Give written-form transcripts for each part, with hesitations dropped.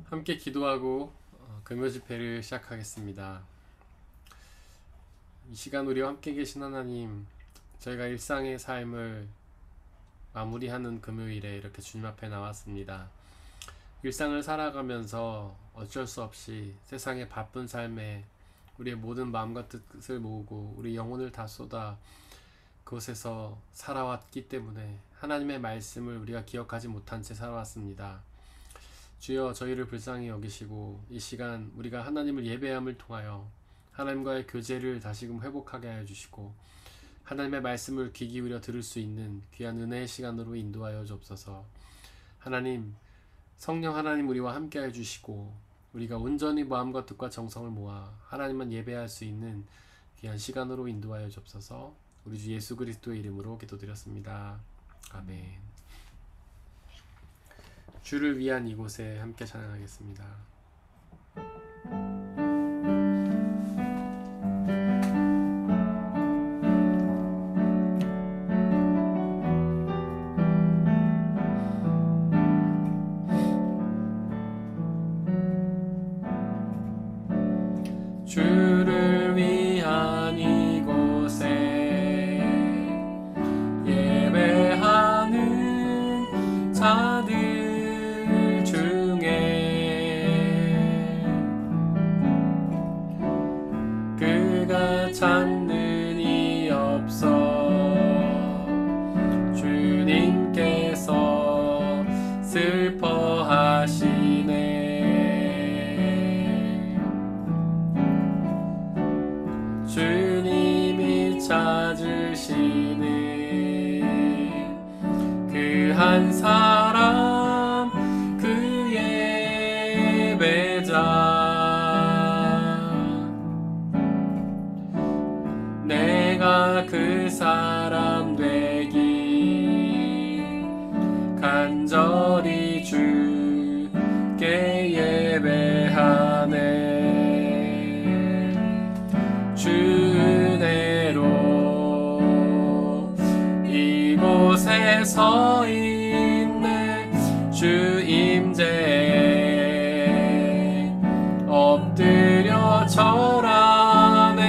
함께 기도하고 금요 집회를 시작하겠습니다. 이 시간 우리와 함께 계신 하나님, 저희가 일상의 삶을 마무리하는 금요일에 이렇게 주님 앞에 나왔습니다. 일상을 살아가면서 어쩔 수 없이 세상의 바쁜 삶에 우리의 모든 마음과 뜻을 모으고 우리 영혼을 다 쏟아 그곳에서 살아왔기 때문에 하나님의 말씀을 우리가 기억하지 못한 채 살아왔습니다. 주여, 저희를 불쌍히 여기시고 이 시간 우리가 하나님을 예배함을 통하여 하나님과의 교제를 다시금 회복하게 하여 주시고 하나님의 말씀을 귀 기울여 들을 수 있는 귀한 은혜의 시간으로 인도하여 주옵소서. 하나님, 성령 하나님 우리와 함께 해 주시고 우리가 온전히 마음과 뜻과 정성을 모아 하나님만 예배할 수 있는 귀한 시간으로 인도하여 주옵소서. 우리 주 예수 그리스도의 이름으로 기도드렸습니다. 아멘. 주를 위한 이곳에 함께 찬양하겠습니다. 주를 위한 이곳에 예배하는 자들 중에 그가 찾는 이 없어 주님께서 슬퍼하시네. 주님이 찾으시는 그 한 사람, 그 예배자, 내가 그 사람 되기 간절히 주께 예배하네. 주 은혜로 이곳에 서 있네. 주 임재에 엎드려 절하네.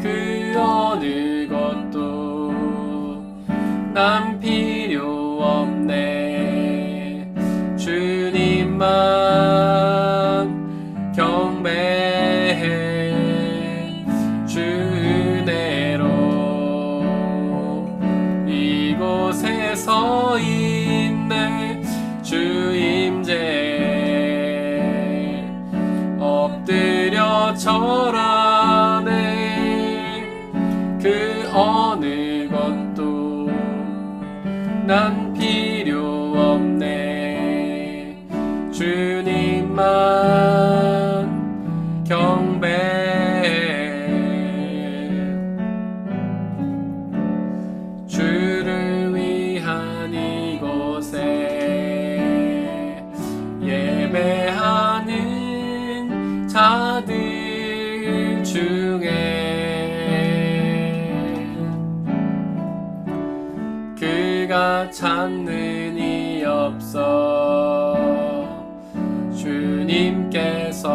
그 어느 것도 난 필요 없네. 주님만 경배해. 주 은혜로 이곳에 서 있네. 주 임재에 엎드려 절하네. 그 어느 것도 난 필요 없네. 주님만 경배해. 주를 위한 이곳에 예배하는 자들 중에 그가 찾는 이 없어 주님께서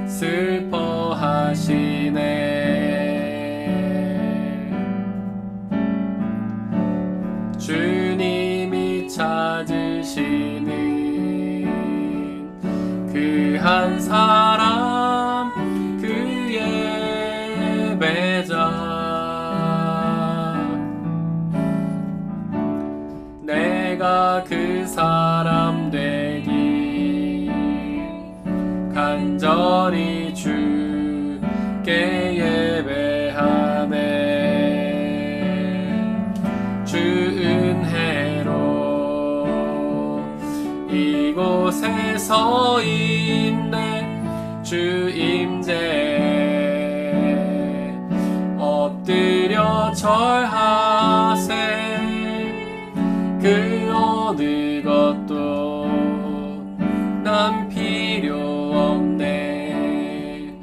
슬퍼하시네. 주님이 찾으시는 그 한 사람, 그 예배자, 내가 그 사람 되기 간절히 주께 예배하네. 주 은혜로 이곳에 서 있네. 주 임재에 엎드려 절하세. 그 어느 것도 난 필요 없네.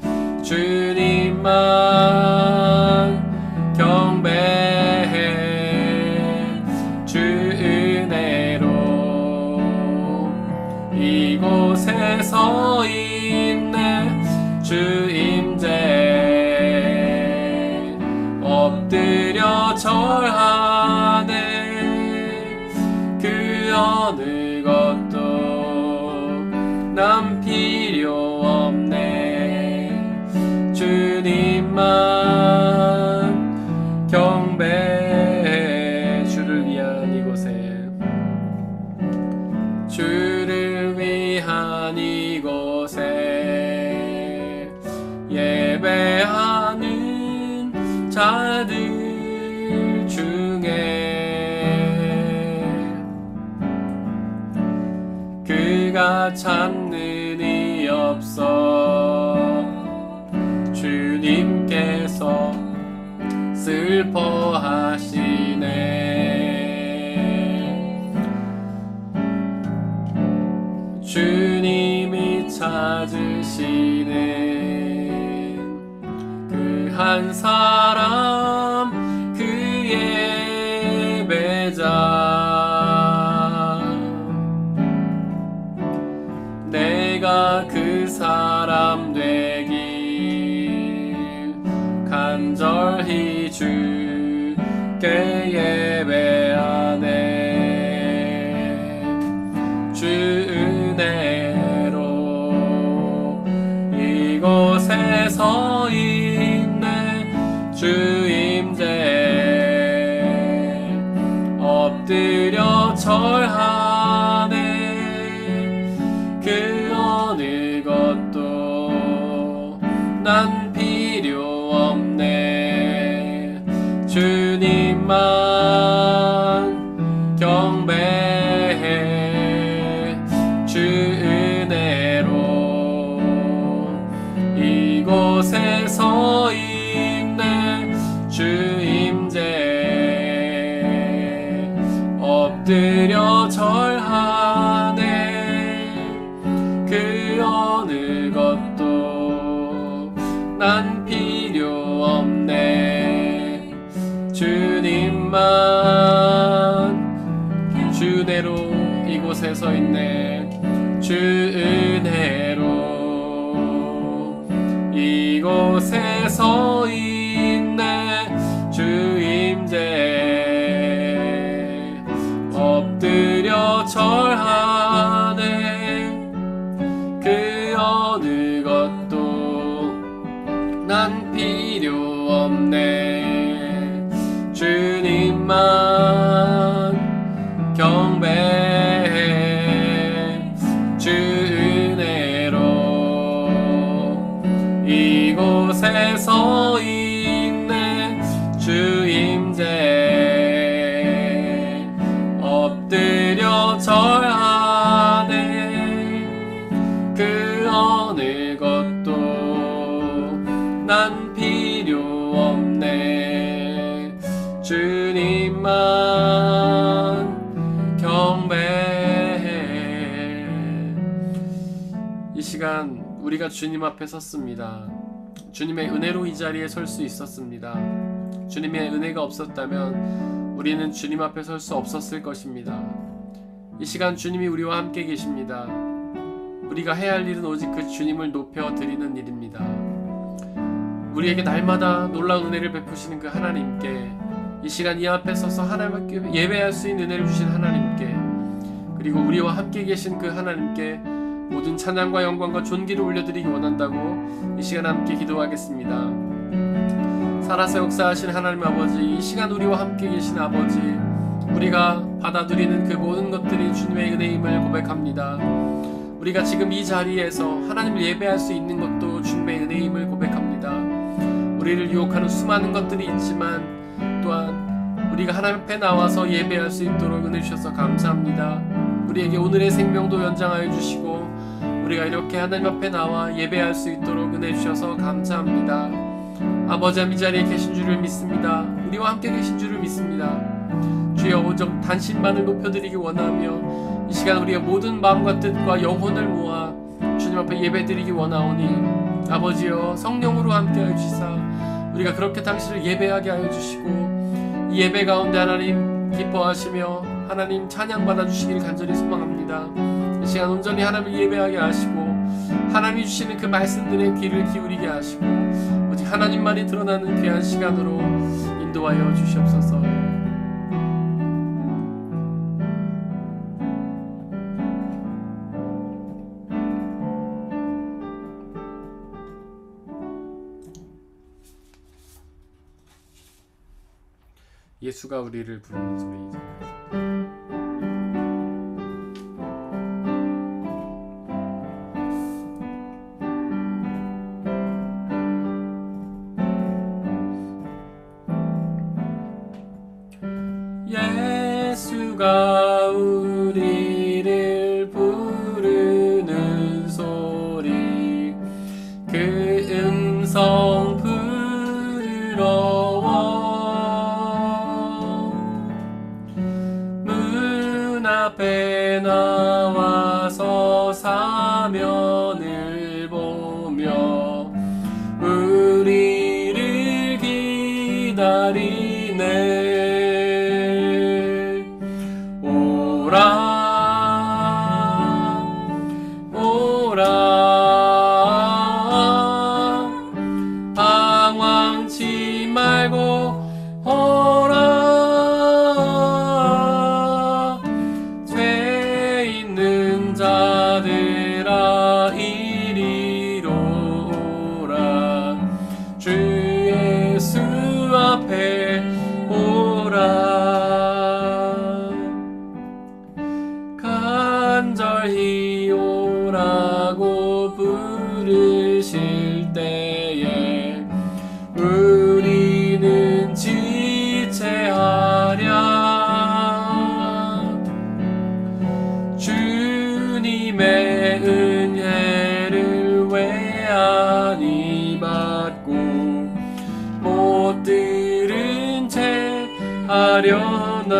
주님만 경배해. 주 엎드려 절하네. 그 어느 것도 난 필요 없네. 주님만 경배해. 주를 위한 이곳에, 주를 위한 이곳에 예배하는 자들 중에 그가 찾는 이 없어. 주님께서 슬퍼하시네. 주님이 찾으시는 그 한 사람, 그 예배자. 내가 그 사람 되길 간절히 주께 예배하네. 주 은혜로 이곳에 서 있네. 주 임재 엎드려 절하네. 그 어느 것도 난 필요 없네. 주님만 경배해. 주 은혜로 이곳에 서 있네. 주 임재 엎드려 절하네. 그 어느 것도 난 필요 없네. 주님만, 주 은혜로 이곳에 서 있네. 주 은혜로 이곳에 서 있네. 주 임재 엎드려 절하네. 그 어느 것도 난 필요 없네. 주님만 경배해. 주 은혜로 이곳에 서 있네. 주 임재 엎드려 절하네. 그 어느 것도 난 필요 없네. 주님만 경배해. 이 시간 우리가 주님 앞에 섰습니다. 주님의 은혜로 이 자리에 설 수 있었습니다. 주님의 은혜가 없었다면 우리는 주님 앞에 설 수 없었을 것입니다. 이 시간 주님이 우리와 함께 계십니다. 우리가 해야 할 일은 오직 그 주님을 높여 드리는 일입니다. 우리에게 날마다 놀라운 은혜를 베푸시는 그 하나님께, 이 시간 이 앞에 서서 하나님께 예배할 수 있는 은혜를 주신 하나님께, 그리고 우리와 함께 계신 그 하나님께 모든 찬양과 영광과 존귀를 올려드리기 원한다고 이 시간 함께 기도하겠습니다. 살아서 역사하신 하나님 아버지, 이 시간 우리와 함께 계신 아버지, 우리가 받아들이는 그 모든 것들이 주님의 은혜임을 고백합니다. 우리가 지금 이 자리에서 하나님을 예배할 수 있는 것도 주님의 은혜임을 고백합니다. 우리를 유혹하는 수많은 것들이 있지만 또한 우리가 하나님 앞에 나와서 예배할 수 있도록 은혜 주셔서 감사합니다. 우리에게 오늘의 생명도 연장하여 주시고 우리가 이렇게 하나님 앞에 나와 예배할 수 있도록 은혜 주셔서 감사합니다. 아버지, 이 자리에 계신 줄을 믿습니다. 우리와 함께 계신 줄을 믿습니다. 주여, 오직 단신만을 높여드리기 원하며 이 시간 우리의 모든 마음과 뜻과 영혼을 모아 주님 앞에 예배드리기 원하오니 아버지여, 성령으로 함께하여 주시사 우리가 그렇게 당신을 예배하게 하여 주시고 이 예배 가운데 하나님 기뻐하시며 하나님 찬양받아 주시길 간절히 소망합니다. 이 시간 온전히 하나님을 예배하게 하시고 하나님이 주시는 그 말씀들의 귀를 기울이게 하시고 오직 하나님만이 드러나는 귀한 시간으로 이 인도하여 주시옵소서. 예수가 우리를 부르는 소리. 예수가 우리를 부르는 소리, 그 음성 부드러워. 문 앞에 나와서 사면을 보며 우리를 기다리네. 방황치 말고 오라. 죄 있는 자들아 이리로 오라. 주 예수 앞에 오라. 간절히 오라고 부르실 때에 우리는 지체하랴. 주님의 은혜를 왜 아니 받고 못 들은 채 하려나.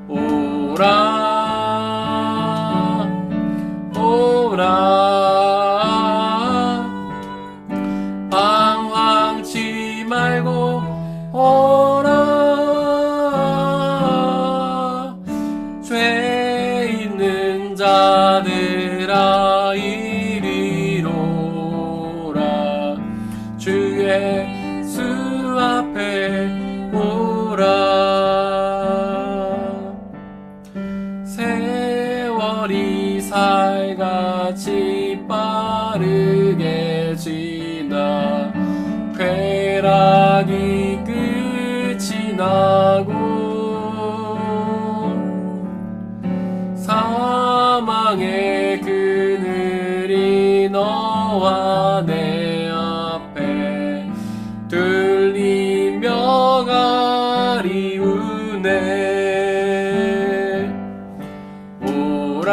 오라 오라. 방황치 말고 오라. 죄 있는 자들아 이리로 오라. 주 예수 앞에 오라. 세월이 살같이 빠르게 지나 쾌락이 끝이 나고 사망의 그늘이 너와 내 앞에 들리며 가리우네. 오라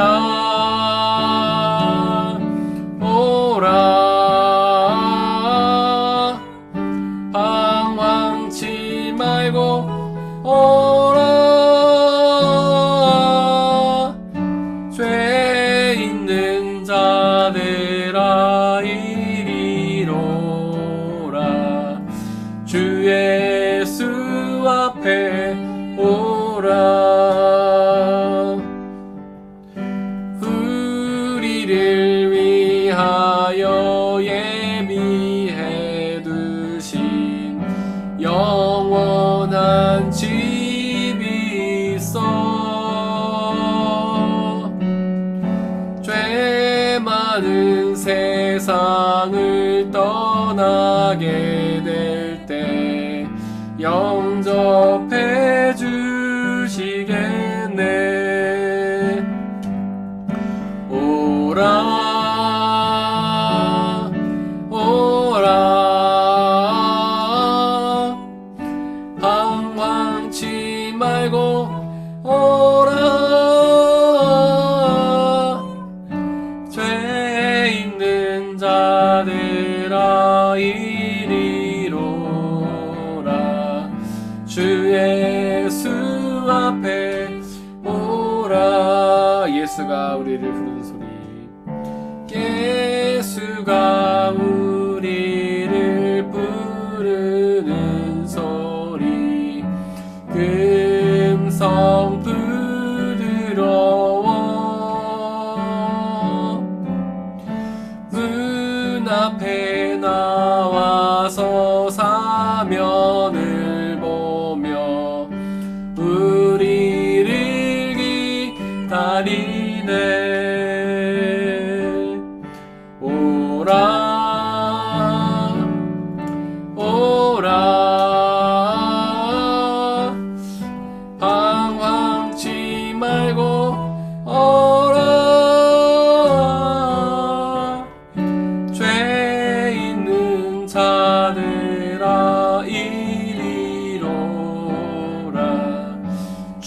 오라. 방황치 말고 오라. 죄 있는 자들아 이리로 오라. 주 예수 앞에 오라. 우리를 위하여 예비해 두신 영원한 집이 있어. 죄 많은 세상을 떠나게 될 때 영접해 주시겠네. 오라 오라. 방황치 말고 오라. 죄 있는 자들아 이리로 오라. 주 예수 앞에 오라. 예수가 우리를 부르는 소리. 예수가 우리를 부르는 소리, 음성 부드러워. 문 앞에 나와서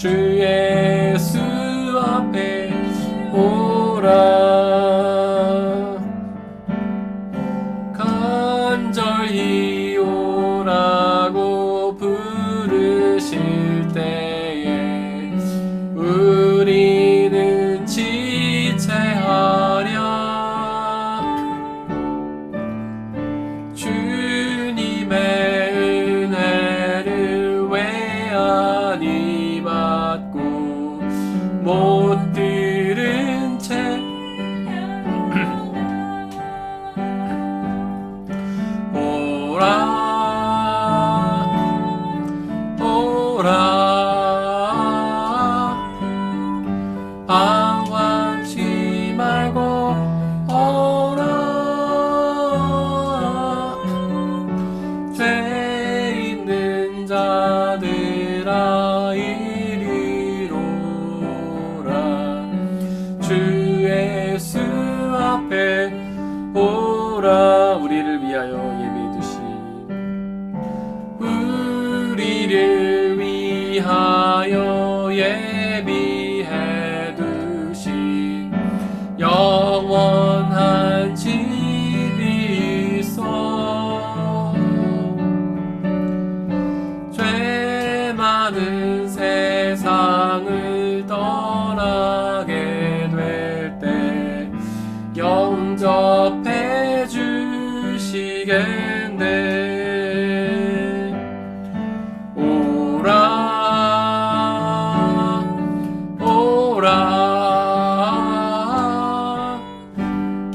주 예수 앞에 오라. 간절히 오라고 부르실 때에 우리는 지체하랴. 주님의 은혜를 외아니 받고 못 들은 채 오라 방황치 말고 오라. 죄 있는 자들아 이리로 오라. 주 예수 앞에 오라. 우리를 위하여 예비해 두신 우리를 위하여 예비해 두신 영원한 집이 있어. 죄 많은 세상을 떠나게 될 때 영접해 주시겠네.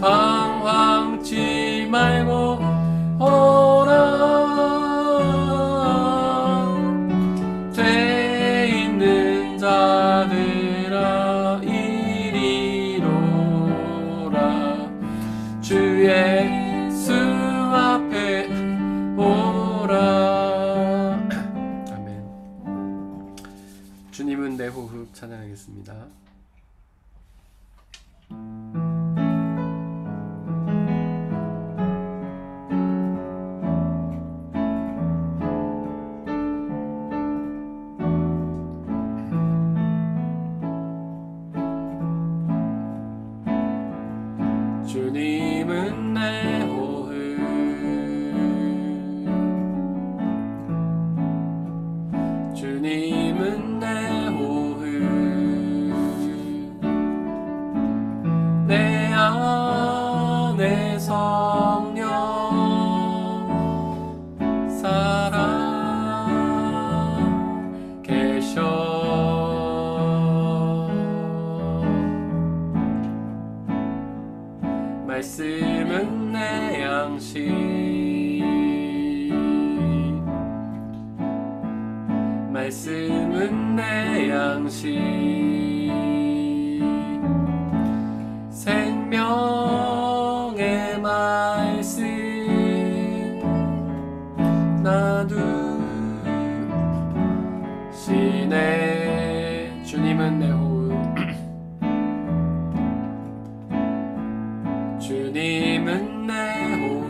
방황치 말고 오라. 죄 있는 자들아 이리로 오라. 주 예수 앞에 오라. 아멘. 주님은 내 호흡 찬양하겠습니다. 주님은 내 호흡. 주님은 내 호흡. 내 안에 성령 살아 계셔. 말씀은 내 양식. 말씀은 내 양식. 생명의 말씀 놔두시네. 주님은 내 호흡. 주님은 내 호흡.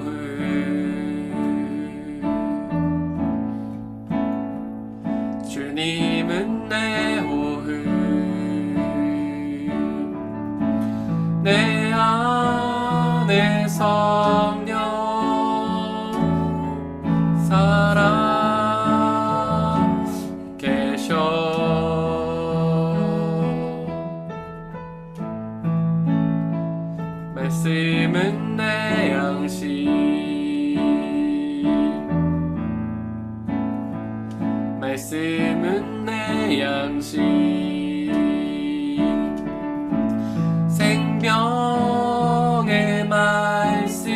주님은 내 호흡. 내 안에 성령 살아 계셔. 말씀은 내 양식. 말씀은 내 양식. 생명의 말씀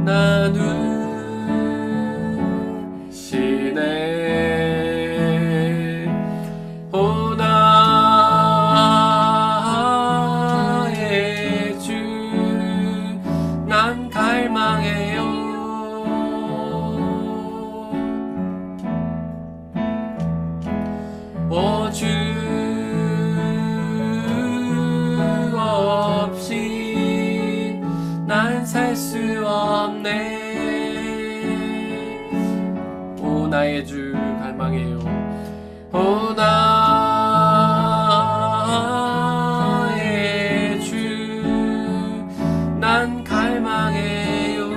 나누시네. 오 나의 주 난 갈망해요. 오 주 없이 난 살 수 없네. 오 나의 주 갈망해요. 오 나의 주 난 갈망해요.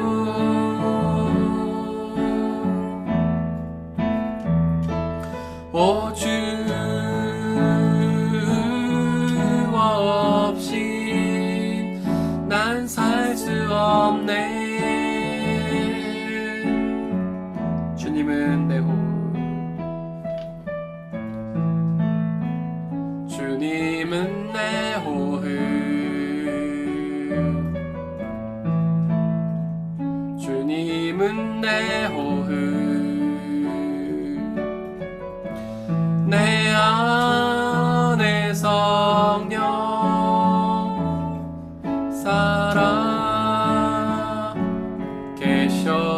오 주 없이 난 살 수 없네. 주님은 내 호흡, 주님은 내 호흡, 주님은 내 호흡, 내 안에 성령 살아 계셔.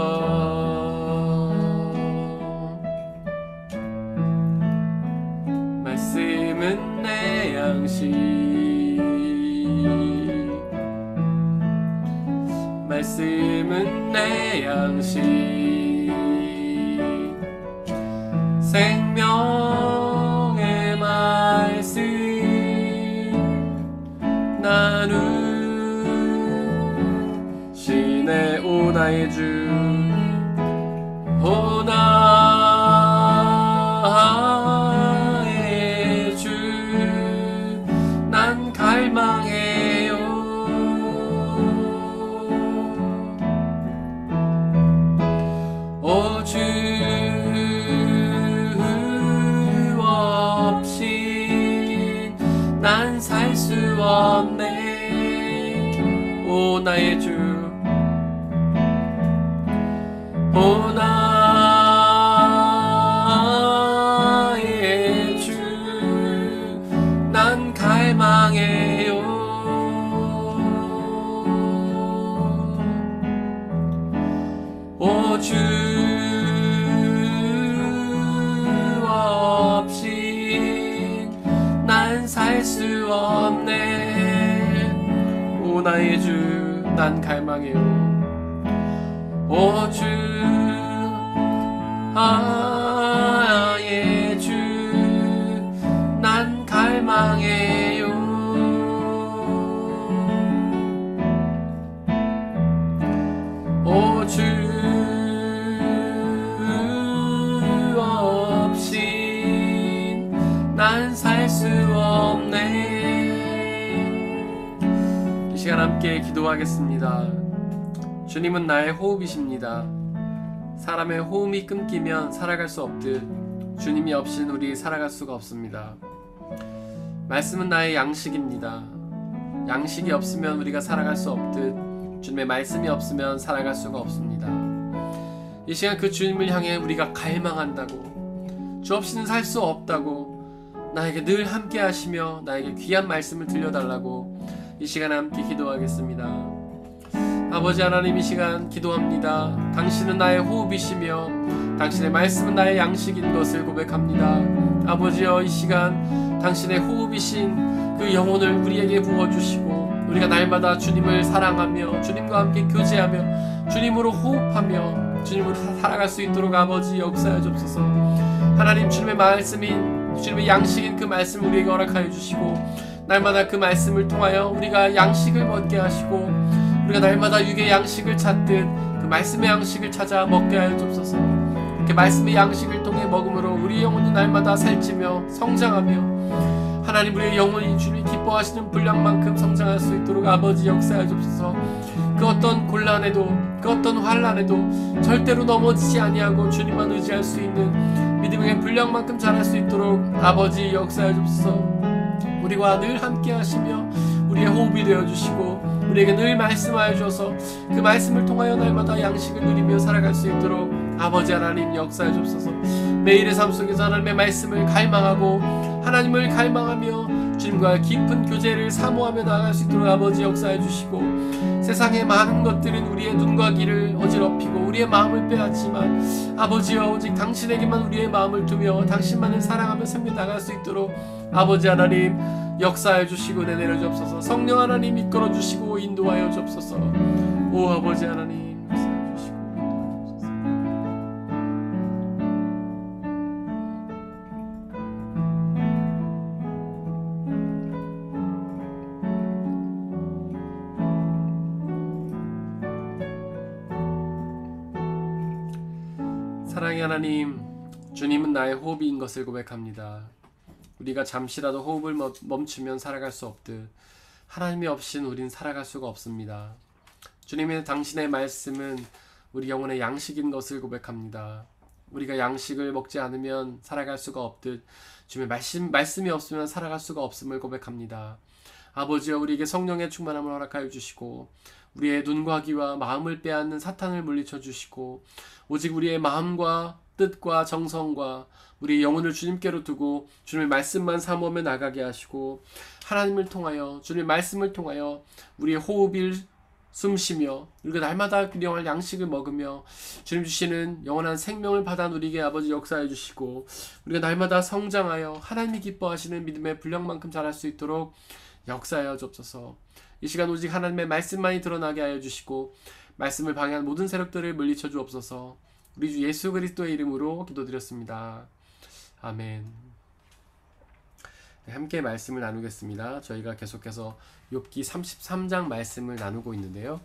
말씀은 내 양식, 말씀은 내 양식, 생명의 말씀 나누시네. 오 나의 주, 오 나의 주 난 갈망해요. 오 주 없이 난 살 수 없네. 오 나의 주, 오 나의 주 난 갈망해요. 오 주 없이 난 살 수 없네. 오 나의 주 난 갈망해요. 오 주 나의 주 난 갈망해요. 오 주 없이 난 살 수 없네. 이 시간 함께 기도하겠습니다. 주님은 나의 호흡이십니다. 사람의 호흡이 끊기면 살아갈 수 없듯 주님이 없이는 우리 살아갈 수가 없습니다. 말씀은 나의 양식입니다. 양식이 없으면 우리가 살아갈 수 없듯 주님의 말씀이 없으면 살아갈 수가 없습니다. 이 시간 그 주님을 향해 우리가 갈망한다고, 주 없이는 살 수 없다고, 나에게 늘 함께 하시며 나에게 귀한 말씀을 들려달라고 이 시간 함께 기도하겠습니다. 아버지 하나님, 이 시간 기도합니다. 당신은 나의 호흡이시며 당신의 말씀은 나의 양식인 것을 고백합니다. 아버지여, 이 시간 당신의 호흡이신 그 영혼을 우리에게 부어주시고 우리가 날마다 주님을 사랑하며 주님과 함께 교제하며 주님으로 호흡하며 주님으로 살아갈 수 있도록 아버지 역사해 주옵소서. 하나님, 주님의 말씀인 주님의 양식인 그 말씀을 우리에게 허락하여 주시고 날마다 그 말씀을 통하여 우리가 양식을 먹게 하시고 우리가 날마다 육의 양식을 찾듯 그 말씀의 양식을 찾아 먹게 하여 주옵소서. 이렇게 말씀의 양식을 통해 먹음으로 우리 영혼이 날마다 살찌며 성장하며 하나님, 우리의 영혼이 주님이 기뻐하시는 분량만큼 성장할 수 있도록 아버지 역사해 주옵소서. 그 어떤 곤란에도 그 어떤 환난에도 절대로 넘어지지 아니하고 주님만 의지할 수 있는 믿음의 분량만큼 자랄 수 있도록 아버지 역사해 주옵소서. 우리와 늘 함께 하시며 우리의 호흡이 되어주시고 우리에게 늘 말씀하여 주셔서 그 말씀을 통하여 날마다 양식을 누리며 살아갈 수 있도록 아버지 하나님 역사해 주옵소서. 매일의 삶 속에서 하나님의 말씀을 갈망하고 하나님을 갈망하며 주님과 깊은 교제를 사모하며 나아갈 수 있도록 아버지 역사해 주시고 세상의 많은 것들은 우리의 눈과 귀를 어지럽히고 우리의 마음을 빼앗지만 아버지여, 오직 당신에게만 우리의 마음을 두며 당신만을 사랑하며 생명 나갈 수 있도록 아버지 하나님 역사해 주시고 내려 주옵소서. 성령 하나님 이끌어 주시고 인도하여 주옵소서. 오 아버지 하나님 역사해 주시고 인도하여 주옵소서. 사랑의 하나님, 주님은 나의 호흡인 것을 고백합니다. 우리가 잠시라도 호흡을 멈추면 살아갈 수 없듯 하나님이 없인 우린 살아갈 수가 없습니다. 주님의 당신의 말씀은 우리 영혼의 양식인 것을 고백합니다. 우리가 양식을 먹지 않으면 살아갈 수가 없듯 주님의 말씀이 없으면 살아갈 수가 없음을 고백합니다. 아버지여, 우리에게 성령의 충만함을 허락하여 주시고 우리의 눈과 귀와 마음을 빼앗는 사탄을 물리쳐 주시고 오직 우리의 마음과 뜻과 정성과 우리의 영혼을 주님께로 두고 주님의 말씀만 사모하며 나가게 하시고 하나님을 통하여 주님의 말씀을 통하여 우리의 호흡을 숨쉬며 우리가 날마다 영원한 양식을 먹으며 주님 주시는 영원한 생명을 받아 누리게 아버지 역사해 주시고 우리가 날마다 성장하여 하나님이 기뻐하시는 믿음의 분량만큼 자랄 수 있도록 역사하여 주옵소서. 이 시간 오직 하나님의 말씀만이 드러나게 하여 주시고 말씀을 방해한 모든 세력들을 물리쳐 주옵소서. 우리 주 예수 그리스도의 이름으로 기도드렸습니다. 아멘. 네, 함께 말씀을 나누겠습니다. 저희가 계속해서 욥기 33장 말씀을 나누고 있는데요.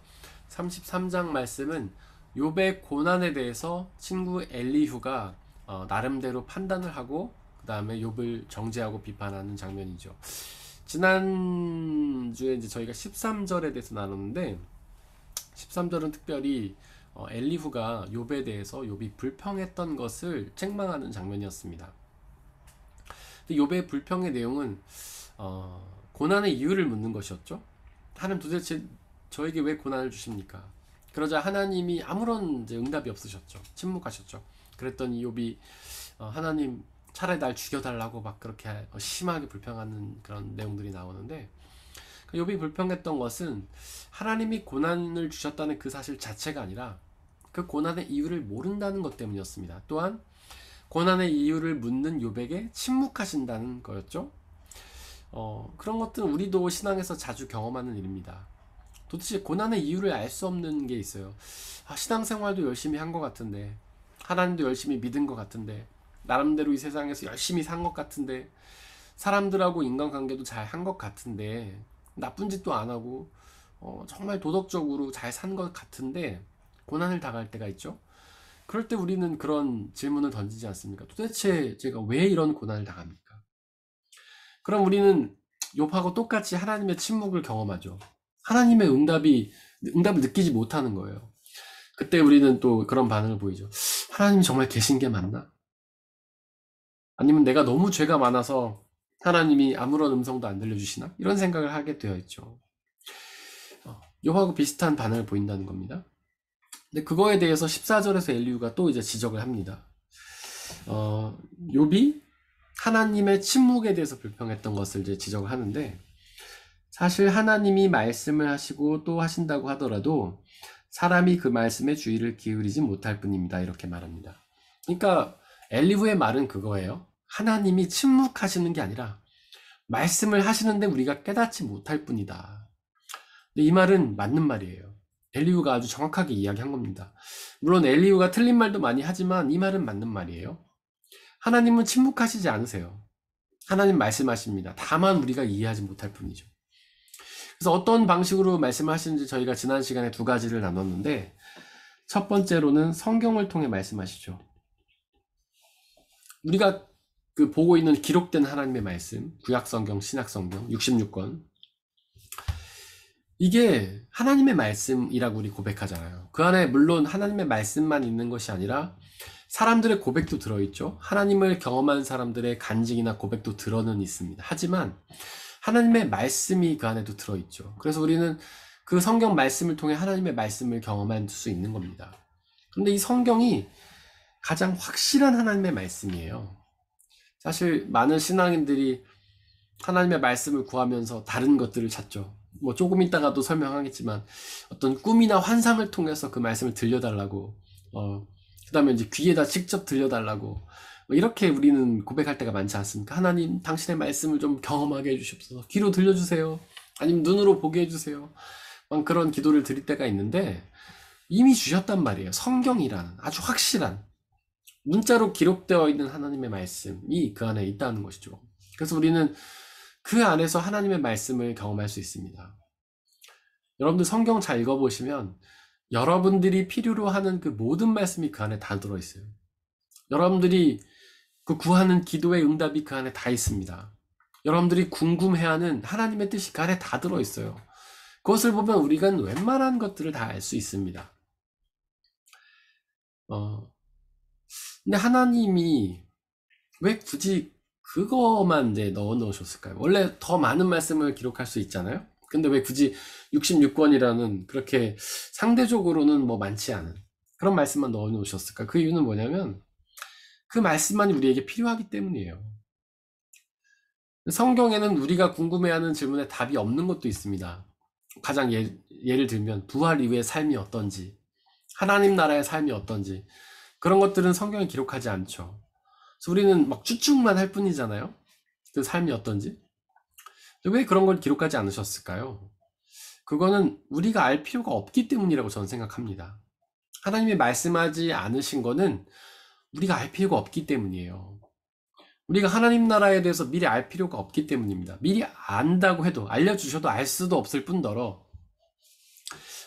33장 말씀은 욥의 고난에 대해서 친구 엘리후가 나름대로 판단을 하고 그 다음에 욥을 정죄하고 비판하는 장면이죠. 지난주에 이제 저희가 13절에 대해서 나눴는데 13절은 특별히 엘리후가 욥에 대해서 욥이 불평했던 것을 책망하는 장면이었습니다. 근데 욥의 불평의 내용은 고난의 이유를 묻는 것이었죠. 하나님, 도대체 저에게 왜 고난을 주십니까? 그러자 하나님이 아무런 이제 응답이 없으셨죠. 침묵하셨죠. 그랬더니 욥이 하나님 차라리 날 죽여달라고 막 그렇게 심하게 불평하는 그런 내용들이 나오는데, 욥이 불평했던 것은 하나님이 고난을 주셨다는 그 사실 자체가 아니라 그 고난의 이유를 모른다는 것 때문이었습니다. 또한 고난의 이유를 묻는 욥에게 침묵하신다는 거였죠. 그런 것들은 우리도 신앙에서 자주 경험하는 일입니다. 도대체 고난의 이유를 알 수 없는 게 있어요. 신앙생활도 열심히 한 것 같은데, 하나님도 열심히 믿은 것 같은데, 나름대로 이 세상에서 열심히 산 것 같은데, 사람들하고 인간관계도 잘 한 것 같은데, 나쁜 짓도 안 하고 정말 도덕적으로 잘 산 것 같은데 고난을 당할 때가 있죠. 그럴 때 우리는 그런 질문을 던지지 않습니까? 도대체 제가 왜 이런 고난을 당합니까? 그럼 우리는 욥하고 똑같이 하나님의 침묵을 경험하죠. 하나님의 응답을 느끼지 못하는 거예요. 그때 우리는 또 그런 반응을 보이죠. 하나님이 정말 계신 게 맞나? 아니면 내가 너무 죄가 많아서 하나님이 아무런 음성도 안 들려주시나? 이런 생각을 하게 되어 있죠. 욥하고 비슷한 반응을 보인다는 겁니다. 근데 그거에 대해서 14절에서 엘리후가 또 이제 지적을 합니다. 욥이 하나님의 침묵에 대해서 불평했던 것을 이제 지적을 하는데, 사실 하나님이 말씀을 하시고 또 하신다고 하더라도 사람이 그 말씀에 주의를 기울이지 못할 뿐입니다. 이렇게 말합니다. 그러니까 엘리후의 말은 그거예요. 하나님이 침묵하시는 게 아니라 말씀을 하시는데 우리가 깨닫지 못할 뿐이다. 근데 이 말은 맞는 말이에요. 엘리후가 아주 정확하게 이야기한 겁니다. 물론 엘리후가 틀린 말도 많이 하지만 이 말은 맞는 말이에요. 하나님은 침묵하시지 않으세요. 하나님 말씀하십니다. 다만 우리가 이해하지 못할 뿐이죠. 그래서 어떤 방식으로 말씀하시는지 저희가 지난 시간에 두 가지를 나눴는데, 첫 번째로는 성경을 통해 말씀하시죠. 우리가 보고 있는 기록된 하나님의 말씀, 구약성경, 신약성경 66권, 이게 하나님의 말씀이라고 우리 고백하잖아요. 그 안에 물론 하나님의 말씀만 있는 것이 아니라 사람들의 고백도 들어있죠. 하나님을 경험한 사람들의 간증이나 고백도 들어는 있습니다. 하지만 하나님의 말씀이 그 안에도 들어있죠. 그래서 우리는 그 성경 말씀을 통해 하나님의 말씀을 경험할 수 있는 겁니다. 그런데 이 성경이 가장 확실한 하나님의 말씀이에요. 사실 많은 신앙인들이 하나님의 말씀을 구하면서 다른 것들을 찾죠. 뭐 조금 있다가도 설명하겠지만 어떤 꿈이나 환상을 통해서 그 말씀을 들려달라고, 그 다음에 이제 귀에다 직접 들려달라고, 이렇게 우리는 고백할 때가 많지 않습니까? 하나님, 당신의 말씀을 좀 경험하게 해주시옵소서. 귀로 들려주세요. 아니면 눈으로 보게 해주세요. 그런 기도를 드릴 때가 있는데, 이미 주셨단 말이에요. 성경이라는 아주 확실한 문자로 기록되어 있는 하나님의 말씀이 그 안에 있다는 것이죠. 그래서 우리는 그 안에서 하나님의 말씀을 경험할 수 있습니다. 여러분들 성경 잘 읽어보시면 여러분들이 필요로 하는 그 모든 말씀이 그 안에 다 들어있어요. 여러분들이 그 구하는 기도의 응답이 그 안에 다 있습니다. 여러분들이 궁금해하는 하나님의 뜻이 그 안에 다 들어있어요. 그것을 보면 우리가 웬만한 것들을 다 알 수 있습니다. 근데 하나님이 왜 굳이 그거만 이제 넣어 놓으셨을까요? 원래 더 많은 말씀을 기록할 수 있잖아요. 근데 왜 굳이 66권이라는 그렇게 상대적으로는 뭐 많지 않은 그런 말씀만 넣어 놓으셨을까? 그 이유는 뭐냐면 그 말씀만이 우리에게 필요하기 때문이에요. 성경에는 우리가 궁금해하는 질문에 답이 없는 것도 있습니다. 가장 예를 들면 부활 이후의 삶이 어떤지, 하나님 나라의 삶이 어떤지, 그런 것들은 성경에 기록하지 않죠. 그래서 우리는 막 추측만 할 뿐이잖아요. 그 삶이 어떤지. 왜 그런 걸 기록하지 않으셨을까요? 그거는 우리가 알 필요가 없기 때문이라고 저는 생각합니다. 하나님이 말씀하지 않으신 거는 우리가 알 필요가 없기 때문이에요. 우리가 하나님 나라에 대해서 미리 알 필요가 없기 때문입니다. 미리 안다고 해도, 알려주셔도 알 수도 없을 뿐더러,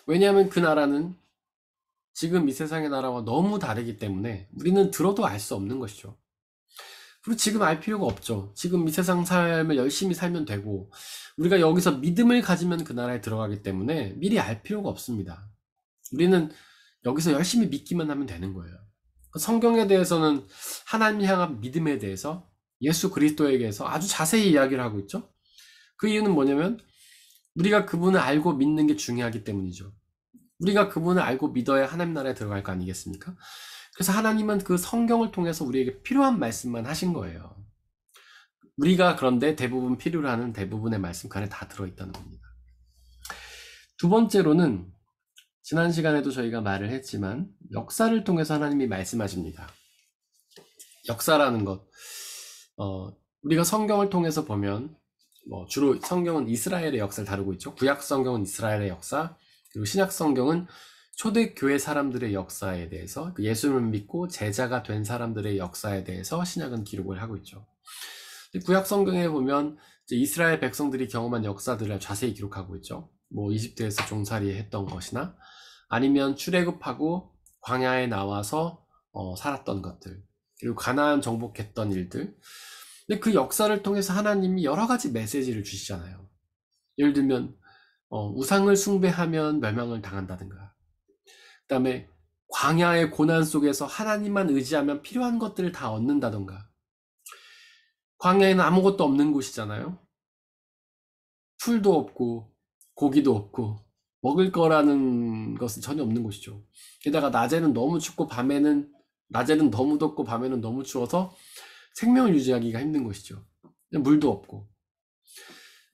왜냐하면 그 나라는 지금 이 세상의 나라와 너무 다르기 때문에 우리는 들어도 알 수 없는 것이죠. 그리고 지금 알 필요가 없죠. 지금 이 세상 삶을 열심히 살면 되고, 우리가 여기서 믿음을 가지면 그 나라에 들어가기 때문에 미리 알 필요가 없습니다. 우리는 여기서 열심히 믿기만 하면 되는 거예요. 성경에 대해서는 하나님 향한 믿음에 대해서 예수 그리스도에게서 아주 자세히 이야기를 하고 있죠. 그 이유는 뭐냐면 우리가 그분을 알고 믿는 게 중요하기 때문이죠. 우리가 그분을 알고 믿어야 하나님 나라에 들어갈 거 아니겠습니까? 그래서 하나님은 그 성경을 통해서 우리에게 필요한 말씀만 하신 거예요. 우리가 그런데 대부분 필요로 하는 대부분의 말씀 그 안에 다 들어있다는 겁니다. 두 번째로는 지난 시간에도 저희가 말을 했지만 역사를 통해서 하나님이 말씀하십니다. 역사라는 것, 우리가 성경을 통해서 보면 주로 성경은 이스라엘의 역사를 다루고 있죠. 구약 성경은 이스라엘의 역사, 그리고 신약 성경은 초대교회 사람들의 역사에 대해서, 예수를 믿고 제자가 된 사람들의 역사에 대해서 신약은 기록을 하고 있죠. 구약 성경에 보면 이스라엘 백성들이 경험한 역사들을 자세히 기록하고 있죠. 이집트에서 종살이 했던 것이나 아니면 출애굽하고 광야에 나와서 살았던 것들, 그리고 가나안 정복했던 일들. 근데 그 역사를 통해서 하나님이 여러 가지 메시지를 주시잖아요. 예를 들면 우상을 숭배하면 멸망을 당한다든가, 그 다음에 광야의 고난 속에서 하나님만 의지하면 필요한 것들을 다 얻는다든가. 광야에는 아무것도 없는 곳이잖아요. 풀도 없고 고기도 없고 먹을 거라는 것은 전혀 없는 곳이죠. 게다가 낮에는 너무 춥고 낮에는 너무 덥고 밤에는 너무 추워서 생명을 유지하기가 힘든 곳이죠. 물도 없고.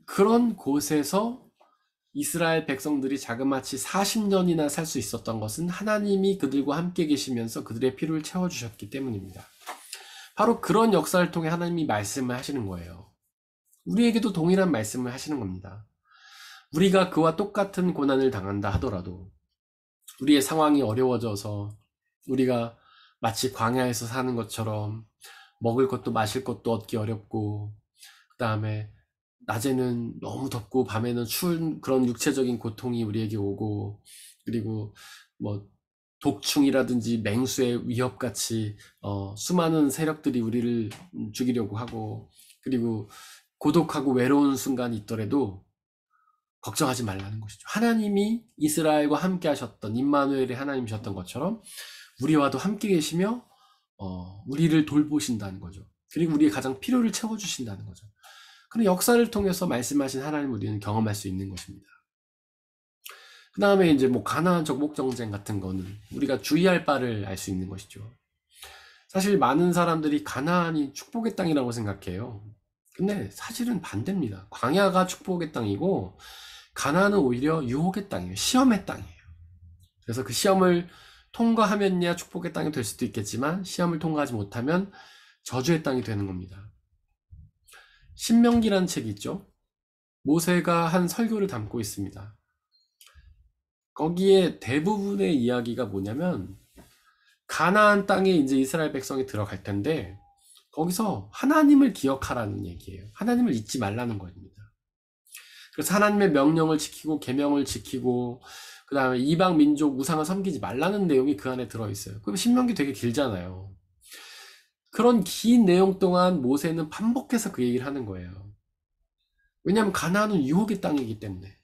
그런 곳에서 이스라엘 백성들이 자그마치 40년이나 살 수 있었던 것은 하나님이 그들과 함께 계시면서 그들의 필요를 채워주셨기 때문입니다. 바로 그런 역사를 통해 하나님이 말씀을 하시는 거예요. 우리에게도 동일한 말씀을 하시는 겁니다. 우리가 그와 똑같은 고난을 당한다 하더라도, 우리의 상황이 어려워져서 우리가 마치 광야에서 사는 것처럼 먹을 것도 마실 것도 얻기 어렵고, 그 다음에 낮에는 너무 덥고 밤에는 추운 그런 육체적인 고통이 우리에게 오고, 그리고 독충이라든지 맹수의 위협같이 수많은 세력들이 우리를 죽이려고 하고, 그리고 고독하고 외로운 순간이 있더라도 걱정하지 말라는 것이죠. 하나님이 이스라엘과 함께 하셨던 임마누엘의 하나님이셨던 것처럼 우리와도 함께 계시며 우리를 돌보신다는 거죠. 그리고 우리의 가장 필요를 채워주신다는 거죠. 그런 역사를 통해서 말씀하신 하나님을 우리는 경험할 수 있는 것입니다. 그 다음에 이제 가나안 정복 정쟁 같은 거는 우리가 주의할 바를 알 수 있는 것이죠. 사실 많은 사람들이 가나안이 축복의 땅이라고 생각해요. 근데 사실은 반대입니다. 광야가 축복의 땅이고 가나안은 오히려 유혹의 땅이에요. 시험의 땅이에요. 그래서 그 시험을 통과하면야 축복의 땅이 될 수도 있겠지만 시험을 통과하지 못하면 저주의 땅이 되는 겁니다. 신명기라는 책이 있죠. 모세가 한 설교를 담고 있습니다. 거기에 대부분의 이야기가 뭐냐면 가나안 땅에 이제 이스라엘 백성이 들어갈 텐데 거기서 하나님을 기억하라는 얘기예요. 하나님을 잊지 말라는 겁니다. 그래서 하나님의 명령을 지키고 계명을 지키고 그 다음에 이방 민족 우상을 섬기지 말라는 내용이 그 안에 들어있어요. 그럼 신명기 되게 길잖아요. 그런 긴 내용 동안 모세는 반복해서 그 얘기를 하는 거예요. 왜냐하면 가나안은 유혹의 땅이기 때문에.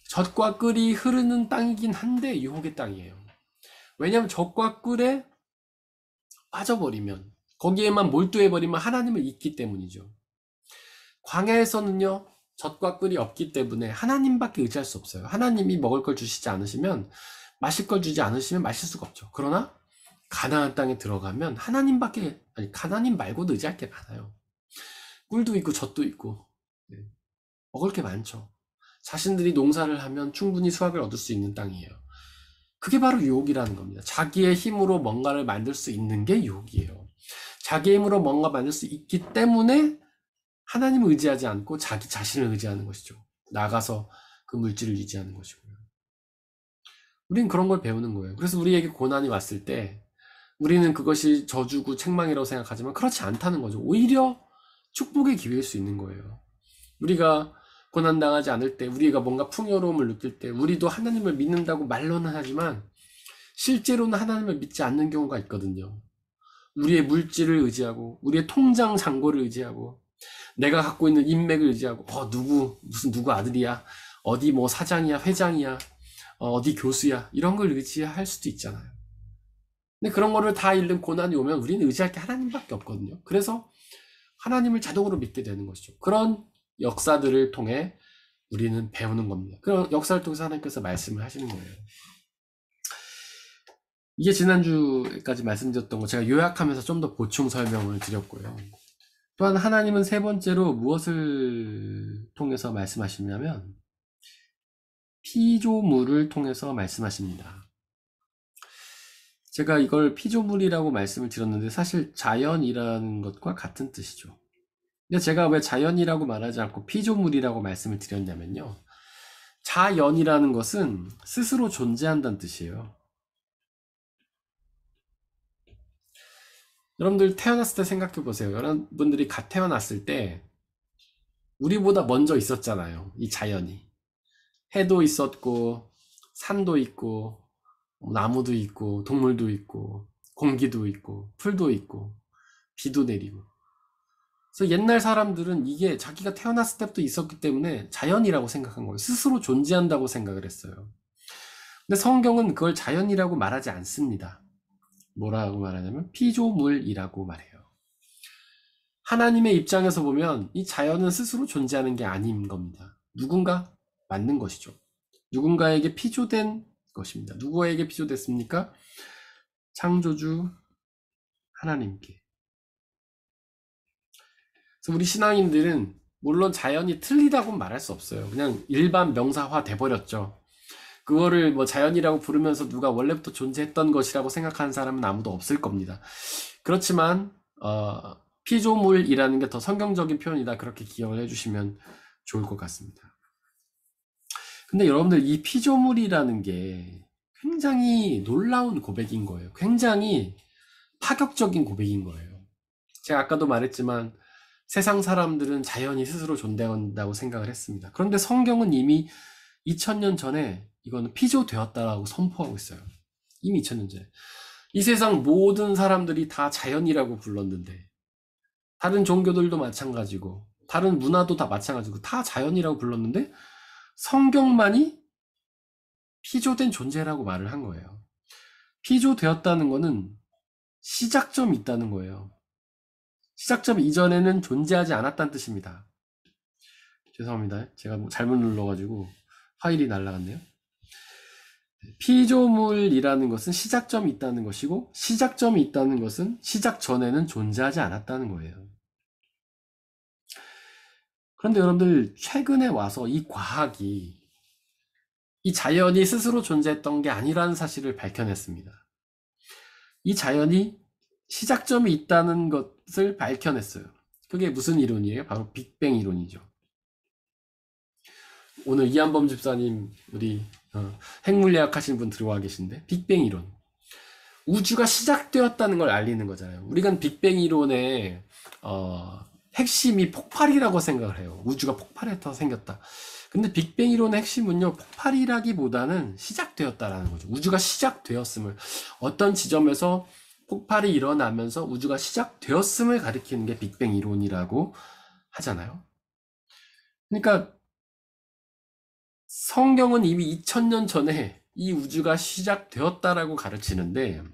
젖과 꿀이 흐르는 땅이긴 한데 유혹의 땅이에요. 왜냐하면 젖과 꿀에 빠져버리면, 거기에만 몰두해버리면 하나님을 잊기 때문이죠. 광야에서는요, 젖과 꿀이 없기 때문에 하나님밖에 의지할 수 없어요. 하나님이 먹을 걸 주시지 않으시면, 마실 걸 주지 않으시면 마실 수가 없죠. 그러나 가나안 땅에 들어가면 하나님밖에, 아니 하나님 말고도 의지할 게 많아요. 꿀도 있고 젖도 있고, 네, 먹을 게 많죠. 자신들이 농사를 하면 충분히 수확을 얻을 수 있는 땅이에요. 그게 바로 유혹이라는 겁니다. 자기의 힘으로 뭔가를 만들 수 있는 게 유혹이에요. 자기의 힘으로 뭔가 만들 수 있기 때문에 하나님을 의지하지 않고 자기 자신을 의지하는 것이죠. 나가서 그 물질을 유지하는 것이고요. 우리는 그런 걸 배우는 거예요. 그래서 우리에게 고난이 왔을 때 우리는 그것이 저주고 책망이라고 생각하지만 그렇지 않다는 거죠. 오히려 축복의 기회일 수 있는 거예요. 우리가 고난당하지 않을 때, 우리가 뭔가 풍요로움을 느낄 때, 우리도 하나님을 믿는다고 말로는 하지만 실제로는 하나님을 믿지 않는 경우가 있거든요. 우리의 물질을 의지하고, 우리의 통장 잔고를 의지하고, 내가 갖고 있는 인맥을 의지하고, 무슨 누구 아들이야, 어디 뭐 사장이야, 회장이야, 어디 교수야, 이런 걸 의지할 수도 있잖아요. 근데 그런 거를 다 잃는 고난이 오면 우리는 의지할 게 하나님밖에 없거든요. 그래서 하나님을 자동으로 믿게 되는 것이죠. 그런 역사들을 통해 우리는 배우는 겁니다. 그런 역사를 통해서 하나님께서 말씀을 하시는 거예요. 이게 지난주까지 말씀드렸던 거 제가 요약하면서 좀 더 보충 설명을 드렸고요. 또한 하나님은 세 번째로 무엇을 통해서 말씀하시냐면 피조물을 통해서 말씀하십니다. 제가 이걸 피조물이라고 말씀을 드렸는데 사실 자연이라는 것과 같은 뜻이죠. 근데 제가 왜 자연이라고 말하지 않고 피조물이라고 말씀을 드렸냐면요. 자연이라는 것은 스스로 존재한다는 뜻이에요. 여러분들 태어났을 때 생각해 보세요. 여러분들이 갓 태어났을 때 우리보다 먼저 있었잖아요. 이 자연이. 해도 있었고 산도 있고 나무도 있고 동물도 있고 공기도 있고 풀도 있고 비도 내리고. 그래서 옛날 사람들은 이게 자기가 태어났을 때부터 있었기 때문에 자연이라고 생각한 거예요. 스스로 존재한다고 생각을 했어요. 근데 성경은 그걸 자연이라고 말하지 않습니다. 뭐라고 말하냐면 피조물이라고 말해요. 하나님의 입장에서 보면 이 자연은 스스로 존재하는 게 아닌 겁니다. 누군가 만든 것이죠. 누군가에게 피조된 것입니다. 누구에게 피조됐습니까? 창조주 하나님께. 그래서 우리 신앙인들은 물론 자연이 틀리다고 말할 수 없어요. 그냥 일반 명사화 돼버렸죠. 그거를 뭐 자연이라고 부르면서 누가 원래부터 존재했던 것이라고 생각하는 사람은 아무도 없을 겁니다. 그렇지만 피조물이라는 게 더 성경적인 표현이다. 그렇게 기억을 해주시면 좋을 것 같습니다. 근데 여러분들 이 피조물이라는 게 굉장히 놀라운 고백인 거예요. 굉장히 파격적인 고백인 거예요. 제가 아까도 말했지만 세상 사람들은 자연이 스스로 존재한다고 생각을 했습니다. 그런데 성경은 이미 2000년 전에 이거는 피조되었다라고 선포하고 있어요. 이미 2000년 전에. 이 세상 모든 사람들이 다 자연이라고 불렀는데 다른 종교들도 마찬가지고 다른 문화도 다 마찬가지고 다 자연이라고 불렀는데 성경만이 피조된 존재라고 말을 한 거예요. 피조되었다는 거는 시작점이 있다는 거예요. 시작점 이전에는 존재하지 않았다는 뜻입니다. 죄송합니다. 제가 잘못 눌러가지고 파일이 날아갔네요. 피조물이라는 것은 시작점이 있다는 것이고 시작점이 있다는 것은 시작 전에는 존재하지 않았다는 거예요. 그런데 여러분들 최근에 와서 이 과학이 이 자연이 스스로 존재했던 게 아니라는 사실을 밝혀냈습니다. 이 자연이 시작점이 있다는 것을 밝혀냈어요. 그게 무슨 이론이에요? 바로 빅뱅 이론이죠. 오늘 이한범 집사님 우리 핵물리학 하시는 분 들어와 계신데 빅뱅 이론. 우주가 시작되었다는 걸 알리는 거잖아요. 우리가 빅뱅 이론의 핵심이 폭발이라고 생각을 해요. 우주가 폭발해서 생겼다. 근데 빅뱅 이론의 핵심은요, 폭발이라기보다는 시작되었다라는 거죠. 우주가 시작되었음을 어떤 지점에서 폭발이 일어나면서 우주가 시작되었음을 가리키는 게 빅뱅 이론이라고 하잖아요. 그러니까 성경은 이미 2000년 전에 이 우주가 시작되었다라고 가르치는데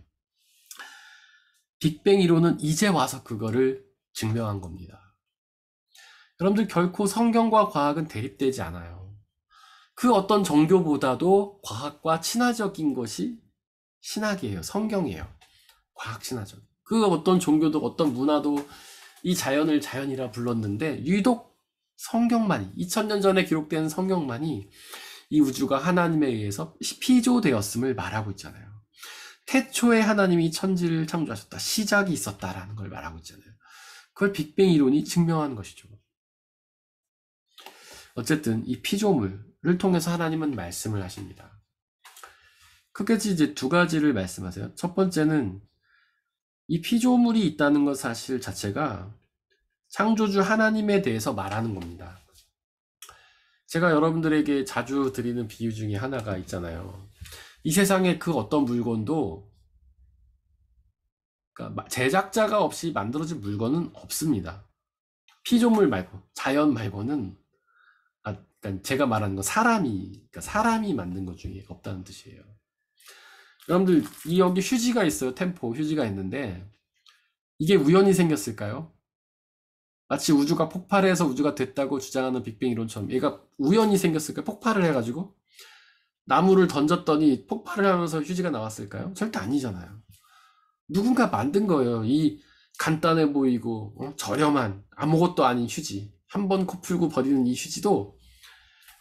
빅뱅 이론은 이제 와서 그거를 증명한 겁니다. 여러분들 결코 성경과 과학은 대립되지 않아요. 그 어떤 종교보다도 과학과 친화적인 것이 신학이에요. 성경이에요. 과학 친화적. 그 어떤 종교도 어떤 문화도 이 자연을 자연이라 불렀는데 유독 성경만이 2000년 전에 기록된 성경만이 이 우주가 하나님에 의해서 피조되었음을 말하고 있잖아요. 태초에 하나님이 천지를 창조하셨다. 시작이 있었다라는 걸 말하고 있잖아요. 그걸 빅뱅 이론이 증명하는 것이죠. 어쨌든 이 피조물을 통해서 하나님은 말씀을 하십니다. 크게 이제 두 가지를 말씀하세요. 첫 번째는 이 피조물이 있다는 것 사실 자체가 창조주 하나님에 대해서 말하는 겁니다. 제가 여러분들에게 자주 드리는 비유 중에 하나가 있잖아요. 이 세상에 그 어떤 물건도 그러니까 제작자가 없이 만들어진 물건은 없습니다. 피조물 말고 자연 말고는 그러니까 제가 말하는 건 그러니까 사람이 만든 것 중에 없다는 뜻이에요. 여러분들 여기 휴지가 있어요. 템포 휴지가 있는데 이게 우연히 생겼을까요? 마치 우주가 폭발해서 우주가 됐다고 주장하는 빅뱅 이론처럼 얘가 우연히 생겼을까요? 폭발을 해가지고 나무를 던졌더니 폭발을 하면서 휴지가 나왔을까요? 절대 아니잖아요. 누군가 만든 거예요. 이 간단해 보이고 저렴한 아무것도 아닌 휴지, 한 번 코 풀고 버리는 이 휴지도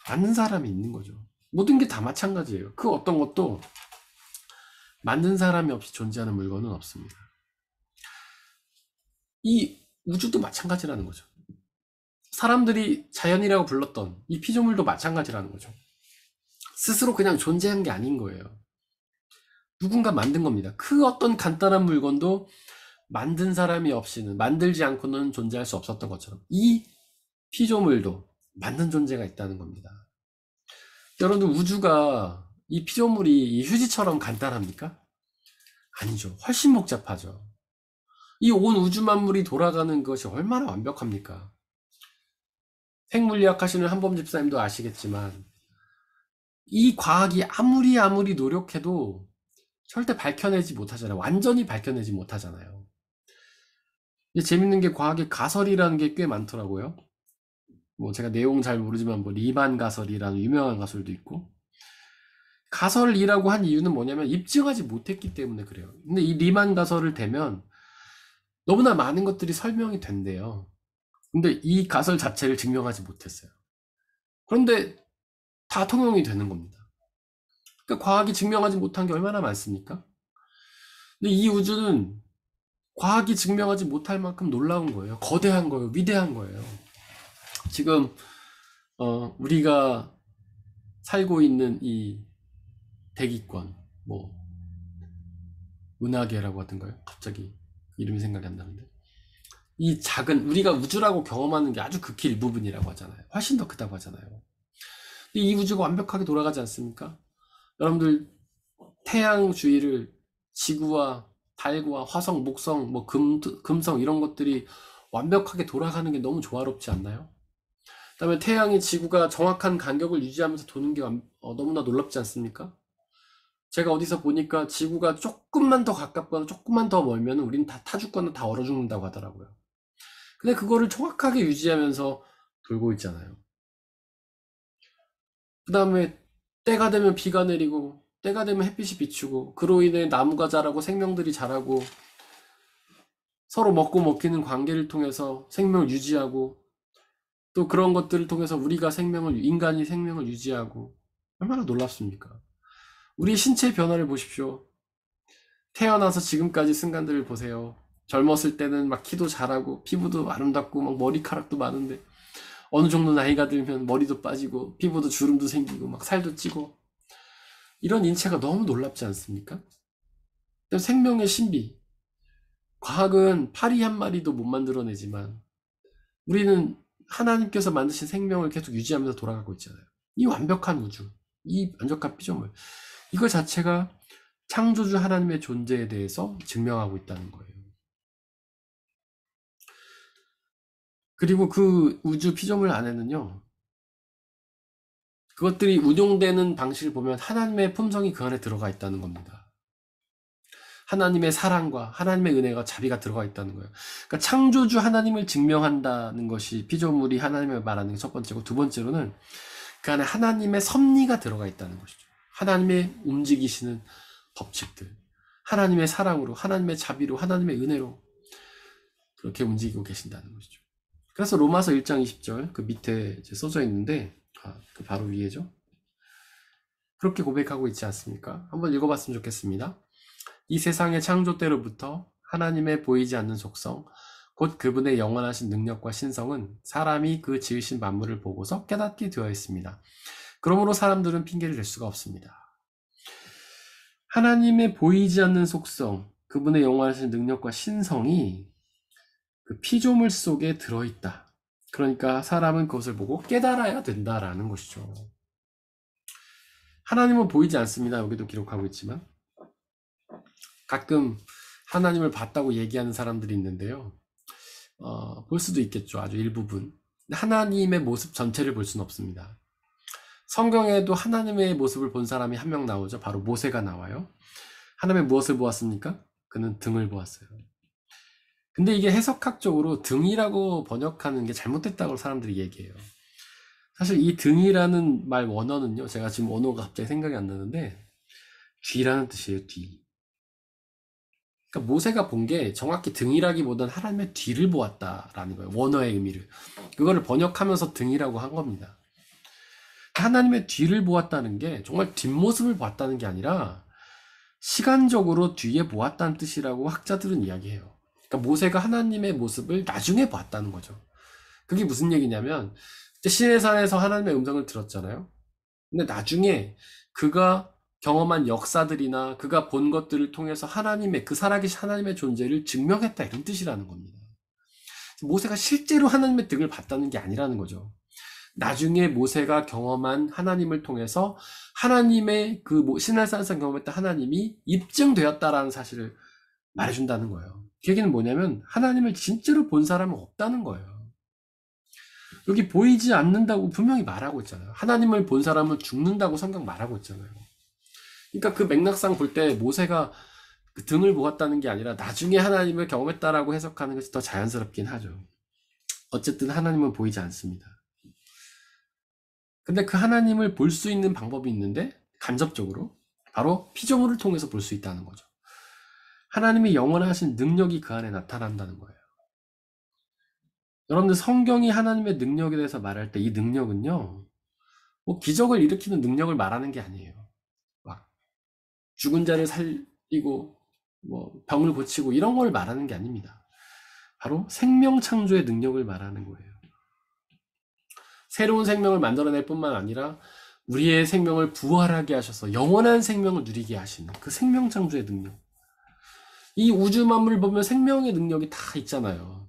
만든 사람이 있는 거죠. 모든 게 다 마찬가지예요. 그 어떤 것도 만든 사람이 없이 존재하는 물건은 없습니다. 이 우주도 마찬가지라는 거죠. 사람들이 자연이라고 불렀던 이 피조물도 마찬가지라는 거죠. 스스로 그냥 존재한 게 아닌 거예요. 누군가 만든 겁니다. 그 어떤 간단한 물건도 만든 사람이 없이는, 만들지 않고는 존재할 수 없었던 것처럼 이 피조물도 만든 존재가 있다는 겁니다. 여러분들 우주가 이 피조물이 이 휴지처럼 간단합니까? 아니죠. 훨씬 복잡하죠. 이 온 우주 만물이 돌아가는 것이 얼마나 완벽합니까? 핵물리학 하시는 한범 집사님도 아시겠지만 이 과학이 아무리 노력해도 절대 밝혀내지 못하잖아요. 완전히 밝혀내지 못하잖아요. 근데 재밌는 게 과학에 가설이라는 게 꽤 많더라고요. 뭐 제가 내용 잘 모르지만 뭐 리만 가설이라는 유명한 가설도 있고, 가설이라고 한 이유는 뭐냐면 입증하지 못했기 때문에 그래요. 근데 이 리만 가설을 대면 너무나 많은 것들이 설명이 된대요. 근데 이 가설 자체를 증명하지 못했어요. 그런데 다 통용이 되는 겁니다. 그러니까 과학이 증명하지 못한 게 얼마나 많습니까? 근데 이 우주는 과학이 증명하지 못할 만큼 놀라운 거예요. 거대한 거예요. 위대한 거예요. 지금 우리가 살고 있는 이 대기권, 뭐 은하계라고 하던가요? 갑자기 이름이 생각이 안 나는데, 이 작은 우리가 우주라고 경험하는 게 아주 극히 일부분이라고 하잖아요. 훨씬 더 크다고 하잖아요. 근데 이 우주가 완벽하게 돌아가지 않습니까? 여러분들 태양 주위를 지구와 달과 화성, 목성, 뭐 금성 이런 것들이 완벽하게 돌아가는 게 너무 조화롭지 않나요? 그다음에 태양이 지구가 정확한 간격을 유지하면서 도는 게 너무나 놀랍지 않습니까? 제가 어디서 보니까 지구가 조금만 더 가깝거나 조금만 더 멀면 우린 다 타 죽거나 다 얼어 죽는다고 하더라고요. 근데 그거를 정확하게 유지하면서 돌고 있잖아요. 그 다음에 때가 되면 비가 내리고 때가 되면 햇빛이 비추고, 그로 인해 나무가 자라고 생명들이 자라고 서로 먹고 먹히는 관계를 통해서 생명을 유지하고, 또 그런 것들을 통해서 우리가 인간이 생명을 유지하고, 얼마나 놀랍습니까? 우리 신체 변화를 보십시오. 태어나서 지금까지 순간들을 보세요. 젊었을 때는 막 키도 자라고 피부도 아름답고 막 머리카락도 많은데 어느 정도 나이가 들면 머리도 빠지고 피부도 주름도 생기고 막 살도 찌고, 이런 인체가 너무 놀랍지 않습니까? 생명의 신비. 과학은 파리 한 마리도 못 만들어내지만 우리는 하나님께서 만드신 생명을 계속 유지하면서 돌아가고 있잖아요. 이 완벽한 우주, 이 완벽한 피조물, 이거 자체가 창조주 하나님의 존재에 대해서 증명하고 있다는 거예요. 그리고 그 우주 피조물 안에는요, 그것들이 운용되는 방식을 보면 하나님의 품성이 그 안에 들어가 있다는 겁니다. 하나님의 사랑과 하나님의 은혜가 자비가 들어가 있다는 거예요. 그러니까 창조주 하나님을 증명한다는 것이 피조물이 하나님을 말하는 게 첫 번째고, 두 번째로는 그 안에 하나님의 섭리가 들어가 있다는 것이죠. 하나님의 움직이시는 법칙들, 하나님의 사랑으로, 하나님의 자비로, 하나님의 은혜로 그렇게 움직이고 계신다는 것이죠. 그래서 로마서 1장 20절 그 밑에 이제 써져 있는데, 그 바로 위에죠. 그렇게 고백하고 있지 않습니까? 한번 읽어봤으면 좋겠습니다. 이 세상의 창조 때로부터 하나님의 보이지 않는 속성, 곧 그분의 영원하신 능력과 신성은 사람이 그 지으신 만물을 보고서 깨닫게 되어 있습니다. 그러므로 사람들은 핑계를 댈 수가 없습니다. 하나님의 보이지 않는 속성, 그분의 영원하신 능력과 신성이 그 피조물 속에 들어있다. 그러니까 사람은 그것을 보고 깨달아야 된다라는 것이죠. 하나님은 보이지 않습니다. 여기도 기록하고 있지만 가끔 하나님을 봤다고 얘기하는 사람들이 있는데요. 볼 수도 있겠죠. 아주 일부분. 하나님의 모습 전체를 볼 수는 없습니다. 성경에도 하나님의 모습을 본 사람이 한 명 나오죠. 바로 모세가 나와요. 하나님의 무엇을 보았습니까? 그는 등을 보았어요. 근데 이게 해석학적으로 등이라고 번역하는 게 잘못됐다고 사람들이 얘기해요. 사실 이 등이라는 말 원어는요, 제가 지금 언어가 갑자기 생각이 안 나는데 뒤라는 뜻이에요. 뒤. 그러니까 모세가 본 게 정확히 등이라기보다는 하나님의 뒤를 보았다라는 거예요. 원어의 의미를. 그거를 번역하면서 등이라고 한 겁니다. 하나님의 뒤를 보았다는 게 정말 뒷모습을 봤다는 게 아니라 시간적으로 뒤에 보았다는 뜻이라고 학자들은 이야기해요. 그러니까 모세가 하나님의 모습을 나중에 봤다는 거죠. 그게 무슨 얘기냐면 시내산에서 하나님의 음성을 들었잖아요. 근데 나중에 그가 경험한 역사들이나 그가 본 것들을 통해서 하나님의, 그 살아계신 하나님의 존재를 증명했다, 이런 뜻이라는 겁니다. 모세가 실제로 하나님의 등을 봤다는 게 아니라는 거죠. 나중에 모세가 경험한 하나님을 통해서 하나님의 그 시내산에서 경험했던 하나님이 입증되었다라는 사실을 말해준다는 거예요. 그 얘기는 뭐냐면 하나님을 진짜로 본 사람은 없다는 거예요. 여기 보이지 않는다고 분명히 말하고 있잖아요. 하나님을 본 사람은 죽는다고 성경 말하고 있잖아요. 그러니까 그 맥락상 볼 때 모세가 그 등을 보았다는 게 아니라 나중에 하나님을 경험했다라고 해석하는 것이 더 자연스럽긴 하죠. 어쨌든 하나님은 보이지 않습니다. 근데 그 하나님을 볼 수 있는 방법이 있는데 간접적으로 바로 피조물을 통해서 볼 수 있다는 거죠. 하나님의 영원하신 능력이 그 안에 나타난다는 거예요. 여러분들 성경이 하나님의 능력에 대해서 말할 때 이 능력은요, 뭐 기적을 일으키는 능력을 말하는 게 아니에요. 막 죽은 자를 살리고 뭐 병을 고치고 이런 걸 말하는 게 아닙니다. 바로 생명 창조의 능력을 말하는 거예요. 새로운 생명을 만들어낼 뿐만 아니라 우리의 생명을 부활하게 하셔서 영원한 생명을 누리게 하시는 그 생명 창조의 능력. 이 우주 만물을 보면 생명의 능력이 다 있잖아요.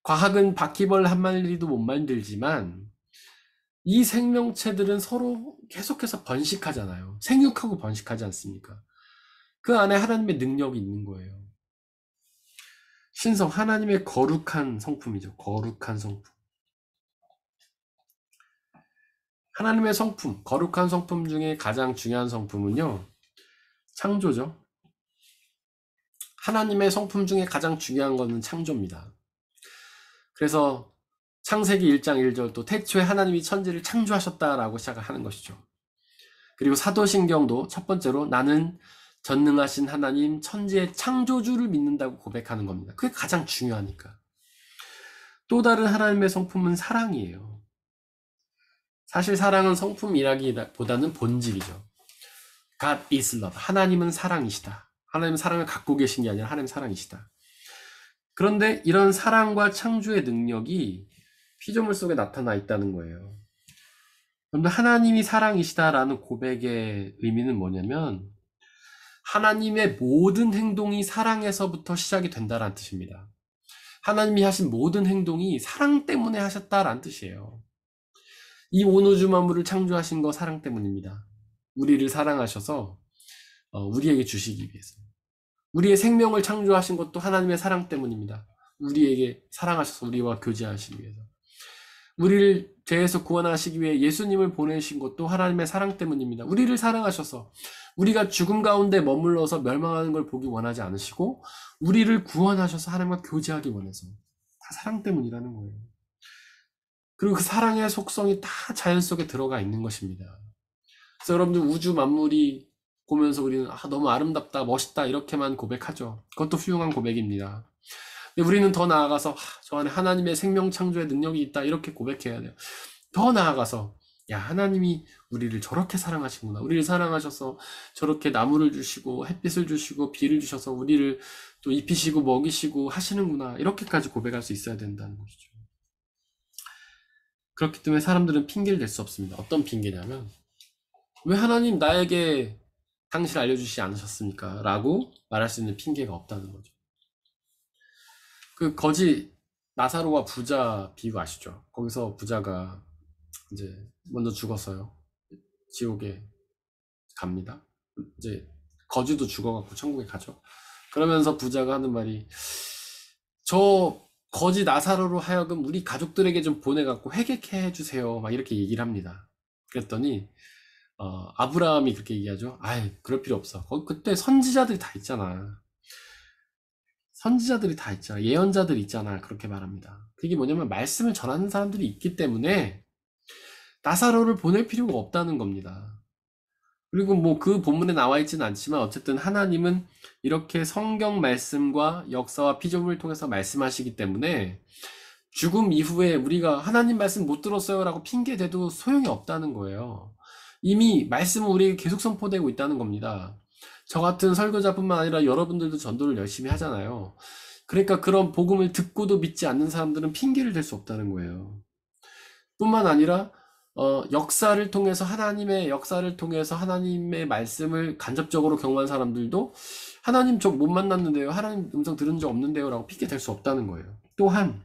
과학은 바퀴벌 한 마리도 못 만들지만 이 생명체들은 서로 계속해서 번식하잖아요. 생육하고 번식하지 않습니까? 그 안에 하나님의 능력이 있는 거예요. 신성, 하나님의 거룩한 성품이죠. 거룩한 성품. 하나님의 성품, 거룩한 성품 중에 가장 중요한 성품은요, 창조죠. 하나님의 성품 중에 가장 중요한 것은 창조입니다. 그래서 창세기 1장 1절 또 태초에 하나님이 천지를 창조하셨다라고 시작을 하는 것이죠. 그리고 사도신경도 첫 번째로 나는 전능하신 하나님 천지의 창조주를 믿는다고 고백하는 겁니다. 그게 가장 중요하니까. 또 다른 하나님의 성품은 사랑이에요. 사실 사랑은 성품이라기보다는 본질이죠. God is love. 하나님은 사랑이시다. 하나님은 사랑을 갖고 계신 게 아니라 하나님은 사랑이시다. 그런데 이런 사랑과 창조의 능력이 피조물 속에 나타나 있다는 거예요. 그런데 하나님이 사랑이시다라는 고백의 의미는 뭐냐면 하나님의 모든 행동이 사랑에서부터 시작이 된다라는 뜻입니다. 하나님이 하신 모든 행동이 사랑 때문에 하셨다라는 뜻이에요. 이 온 우주 만물을 창조하신 거 사랑 때문입니다. 우리를 사랑하셔서 우리에게 주시기 위해서. 우리의 생명을 창조하신 것도 하나님의 사랑 때문입니다. 우리에게 사랑하셔서 우리와 교제하시기 위해서. 우리를 죄에서 구원하시기 위해 예수님을 보내신 것도 하나님의 사랑 때문입니다. 우리를 사랑하셔서 우리가 죽음 가운데 머물러서 멸망하는 걸 보기 원하지 않으시고 우리를 구원하셔서 하나님과 교제하기 원해서 다 사랑 때문이라는 거예요. 그리고 그 사랑의 속성이 다 자연 속에 들어가 있는 것입니다. 그래서 여러분들 우주 만물이 보면서 우리는 너무 아름답다, 멋있다 이렇게만 고백하죠. 그것도 훌륭한 고백입니다. 근데 우리는 더 나아가서 저 안에 하나님의 생명 창조의 능력이 있다 이렇게 고백해야 돼요. 더 나아가서 야, 하나님이 우리를 저렇게 사랑하시구나. 우리를 사랑하셔서 저렇게 나무를 주시고 햇빛을 주시고 비를 주셔서 우리를 또 입히시고 먹이시고 하시는구나. 이렇게까지 고백할 수 있어야 된다는 것이죠. 그렇기 때문에 사람들은 핑계를 댈 수 없습니다. 어떤 핑계냐면 왜 하나님 나에게 당신을 알려주시지 않으셨습니까? 라고 말할 수 있는 핑계가 없다는 거죠. 그 거지 나사로와 부자 비유 아시죠? 거기서 부자가 이제 먼저 죽었어요. 지옥에 갑니다. 이제 거지도 죽어갖고 천국에 가죠. 그러면서 부자가 하는 말이 저 거지 나사로로 하여금 우리 가족들에게 좀 보내갖고 회개케 해주세요. 막 이렇게 얘기를 합니다. 그랬더니 아브라함이 그렇게 얘기하죠. 아이 그럴 필요 없어. 그때 선지자들이 다 있잖아. 선지자들이 다 있잖아. 예언자들이 있잖아. 그렇게 말합니다. 그게 뭐냐면 말씀을 전하는 사람들이 있기 때문에 나사로를 보낼 필요가 없다는 겁니다. 그리고 뭐 그 본문에 나와 있지는 않지만 어쨌든 하나님은 이렇게 성경 말씀과 역사와 피조물을 통해서 말씀하시기 때문에 죽음 이후에 우리가 하나님 말씀 못 들었어요 라고 핑계대도 소용이 없다는 거예요. 이미 말씀은 우리에게 계속 선포되고 있다는 겁니다. 저 같은 설교자뿐만 아니라 여러분들도 전도를 열심히 하잖아요. 그러니까 그런 복음을 듣고도 믿지 않는 사람들은 핑계를 댈 수 없다는 거예요. 뿐만 아니라 역사를 통해서 하나님의 역사를 통해서 하나님의 말씀을 간접적으로 경험한 사람들도 하나님 저 못 만났는데요. 하나님 음성 들은 적 없는데요. 라고 핑계 댈 수 없다는 거예요. 또한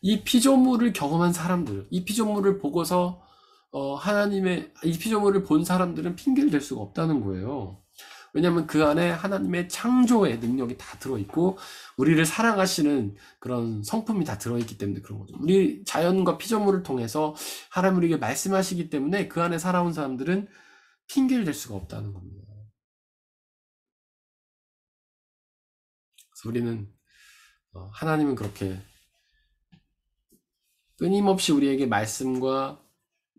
이 피조물을 경험한 사람들, 이 피조물을 보고서 하나님의 이 피조물을 본 사람들은 핑계를 댈 수가 없다는 거예요. 왜냐하면 그 안에 하나님의 창조의 능력이 다 들어있고 우리를 사랑하시는 그런 성품이 다 들어있기 때문에 그런 거죠. 우리 자연과 피조물을 통해서 하나님 우리에게 말씀하시기 때문에 그 안에 살아온 사람들은 핑계를 댈 수가 없다는 겁니다. 그래서 우리는 하나님은 그렇게 끊임없이 우리에게 말씀과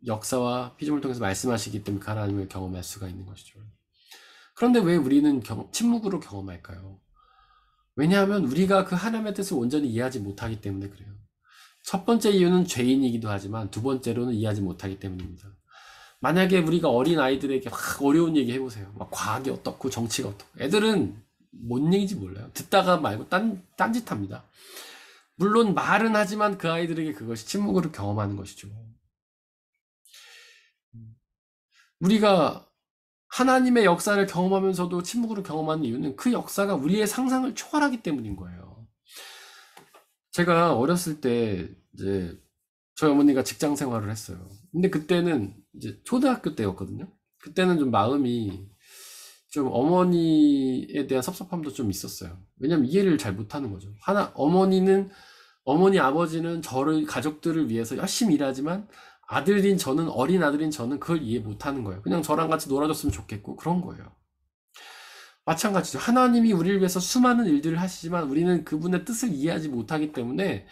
역사와 피조물을 통해서 말씀하시기 때문에 그 하나님을 경험할 수가 있는 것이죠. 그런데 왜 우리는 침묵으로 경험할까요? 왜냐하면 우리가 그 하나님의 뜻을 온전히 이해하지 못하기 때문에 그래요. 첫 번째 이유는 죄인이기도 하지만 두 번째로는 이해하지 못하기 때문입니다. 만약에 우리가 어린 아이들에게 막 어려운 얘기 해보세요. 막 과학이 어떻고 정치가 어떻고. 애들은 뭔 얘기인지 몰라요. 듣다가 말고 딴짓합니다. 물론 말은 하지만 그 아이들에게 그것이 침묵으로 경험하는 것이죠. 우리가 하나님의 역사를 경험하면서도 침묵으로 경험하는 이유는 그 역사가 우리의 상상을 초월하기 때문인 거예요. 제가 어렸을 때 이제 저희 어머니가 직장 생활을 했어요. 근데 그때는 이제 초등학교 때였거든요. 그때는 좀 마음이 좀 어머니에 대한 섭섭함도 좀 있었어요. 왜냐면 이해를 잘 못하는 거죠. 어머니 아버지는 저를 가족들을 위해서 열심히 일하지만 어린 아들인 저는 그걸 이해 못하는 거예요. 그냥 저랑 같이 놀아줬으면 좋겠고 그런 거예요. 마찬가지죠. 하나님이 우리를 위해서 수많은 일들을 하시지만 우리는 그분의 뜻을 이해하지 못하기 때문에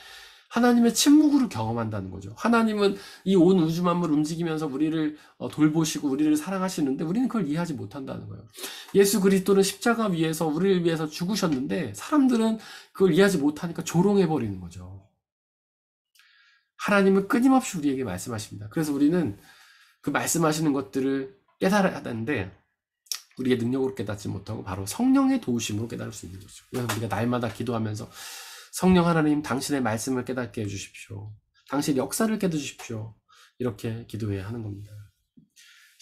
하나님의 침묵으로 경험한다는 거죠. 하나님은 이 온 우주 만물 움직이면서 우리를 돌보시고 우리를 사랑하시는데 우리는 그걸 이해하지 못한다는 거예요. 예수 그리스도는 십자가 위에서 우리를 위해서 죽으셨는데 사람들은 그걸 이해하지 못하니까 조롱해버리는 거죠. 하나님은 끊임없이 우리에게 말씀하십니다. 그래서 우리는 그 말씀하시는 것들을 깨달아야 하는데 우리의 능력으로 깨닫지 못하고 바로 성령의 도우심으로 깨달을 수 있는 거죠. 그래서 우리가 날마다 기도하면서 성령 하나님 당신의 말씀을 깨닫게 해주십시오. 당신의 역사를 깨닫주십시오. 이렇게 기도해야 하는 겁니다.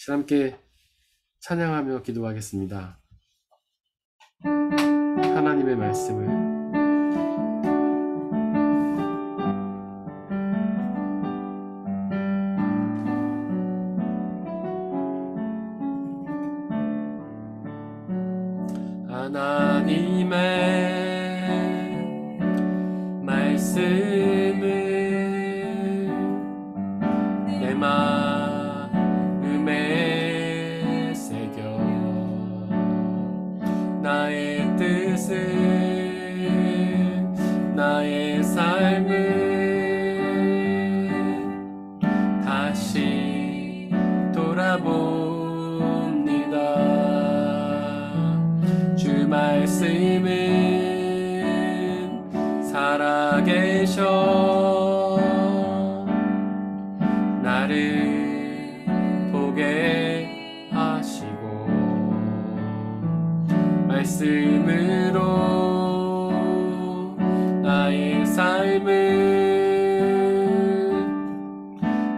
함께 찬양하며 기도하겠습니다. 하나님의 말씀을 하나님의 말씀을 내 마음에 새겨 나의 뜻을 나의 삶을 다시 돌아봅니다. 주 말씀은 살아계셔 나를 보게 하시고 말씀으로 나의 삶을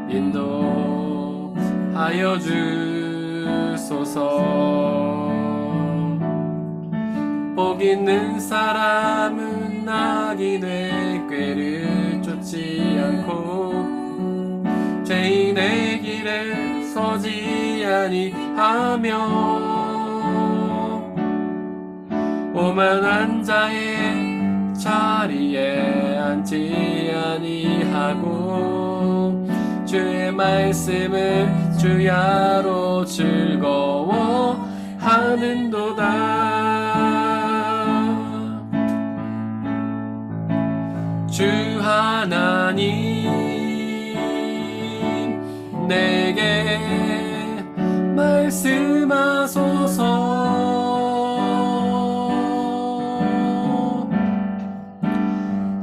인도하여 주소서. 복 있는 사람은 악인의 꾀를 쫓지 않고 죄인의 길에 서지 아니하며 오만한 자의 자리에 앉지 아니하고 주의 말씀을 주야로 즐거워하는도다. 주 하나님 내게 말씀하소서.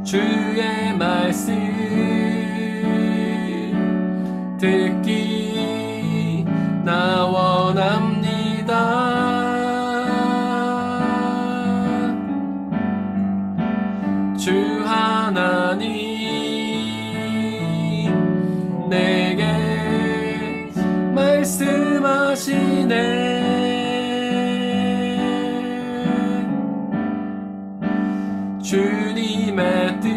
주의 말씀 듣기 나 원합니다. 주 하나님 내게 말씀하시네. 주님의 뜻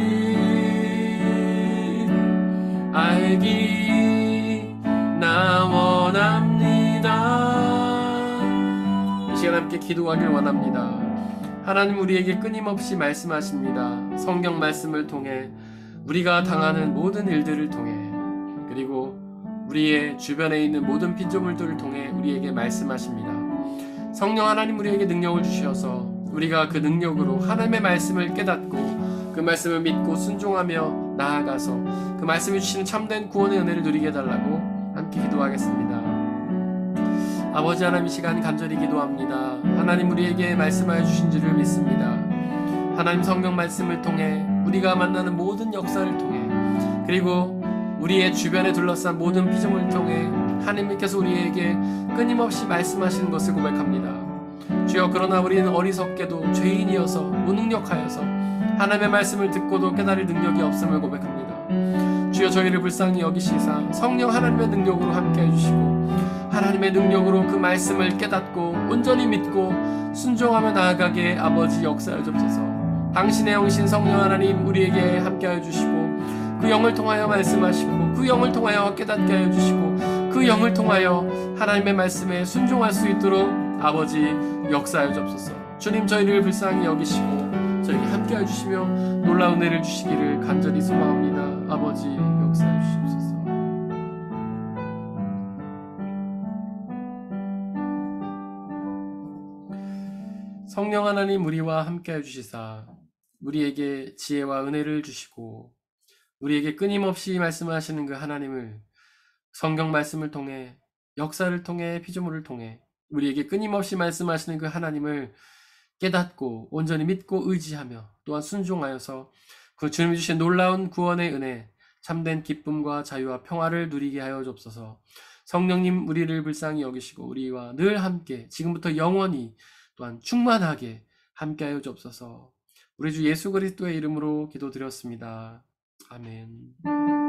알기 나 원합니다. 이 시간 함께 기도하길 원합니다. 하나님 우리에게 끊임없이 말씀하십니다. 성경 말씀을 통해 우리가 당하는 모든 일들을 통해 그리고 우리의 주변에 있는 모든 피조물들을 통해 우리에게 말씀하십니다. 성령 하나님 우리에게 능력을 주셔서 우리가 그 능력으로 하나님의 말씀을 깨닫고 그 말씀을 믿고 순종하며 나아가서 그 말씀이 주시는 참된 구원의 은혜를 누리게 해달라고 함께 기도하겠습니다. 아버지 하나님 이 시간 간절히 기도합니다. 하나님 우리에게 말씀하여 주신 줄을 믿습니다. 하나님 성경 말씀을 통해 우리가 만나는 모든 역사를 통해 그리고 우리의 주변에 둘러싼 모든 피조물을 통해 하나님께서 우리에게 끊임없이 말씀하시는 것을 고백합니다. 주여 그러나 우리는 어리석게도 죄인이어서 무능력하여서 하나님의 말씀을 듣고도 깨달을 능력이 없음을 고백합니다. 주여 저희를 불쌍히 여기시사 성령 하나님의 능력으로 함께 해주시고 하나님의 능력으로 그 말씀을 깨닫고 온전히 믿고 순종하며 나아가게 아버지 역사여 주옵소서. 당신의 영이신 성령 하나님 우리에게 함께하여 주시고 그 영을 통하여 말씀하시고 그 영을 통하여 깨닫게 하여 주시고 그 영을 통하여 하나님의 말씀에 순종할 수 있도록 아버지 역사하여 주옵소서. 주님 저희를 불쌍히 여기시고 저희에게 함께하여 주시며 놀라운 은혜를 주시기를 간절히 소망합니다. 아버지 역사하여 주시옵소서. 성령 하나님 우리와 함께하여 주시사 우리에게 지혜와 은혜를 주시고 우리에게 끊임없이 말씀하시는 그 하나님을 성경 말씀을 통해 역사를 통해 피조물을 통해 우리에게 끊임없이 말씀하시는 그 하나님을 깨닫고 온전히 믿고 의지하며 또한 순종하여서 그 주님이 주신 놀라운 구원의 은혜 참된 기쁨과 자유와 평화를 누리게 하여 주옵소서. 성령님 우리를 불쌍히 여기시고 우리와 늘 함께 지금부터 영원히 또한 충만하게 함께하여 주옵소서. 우리 주 예수 그리스도의 이름으로 기도드렸습니다. 아멘.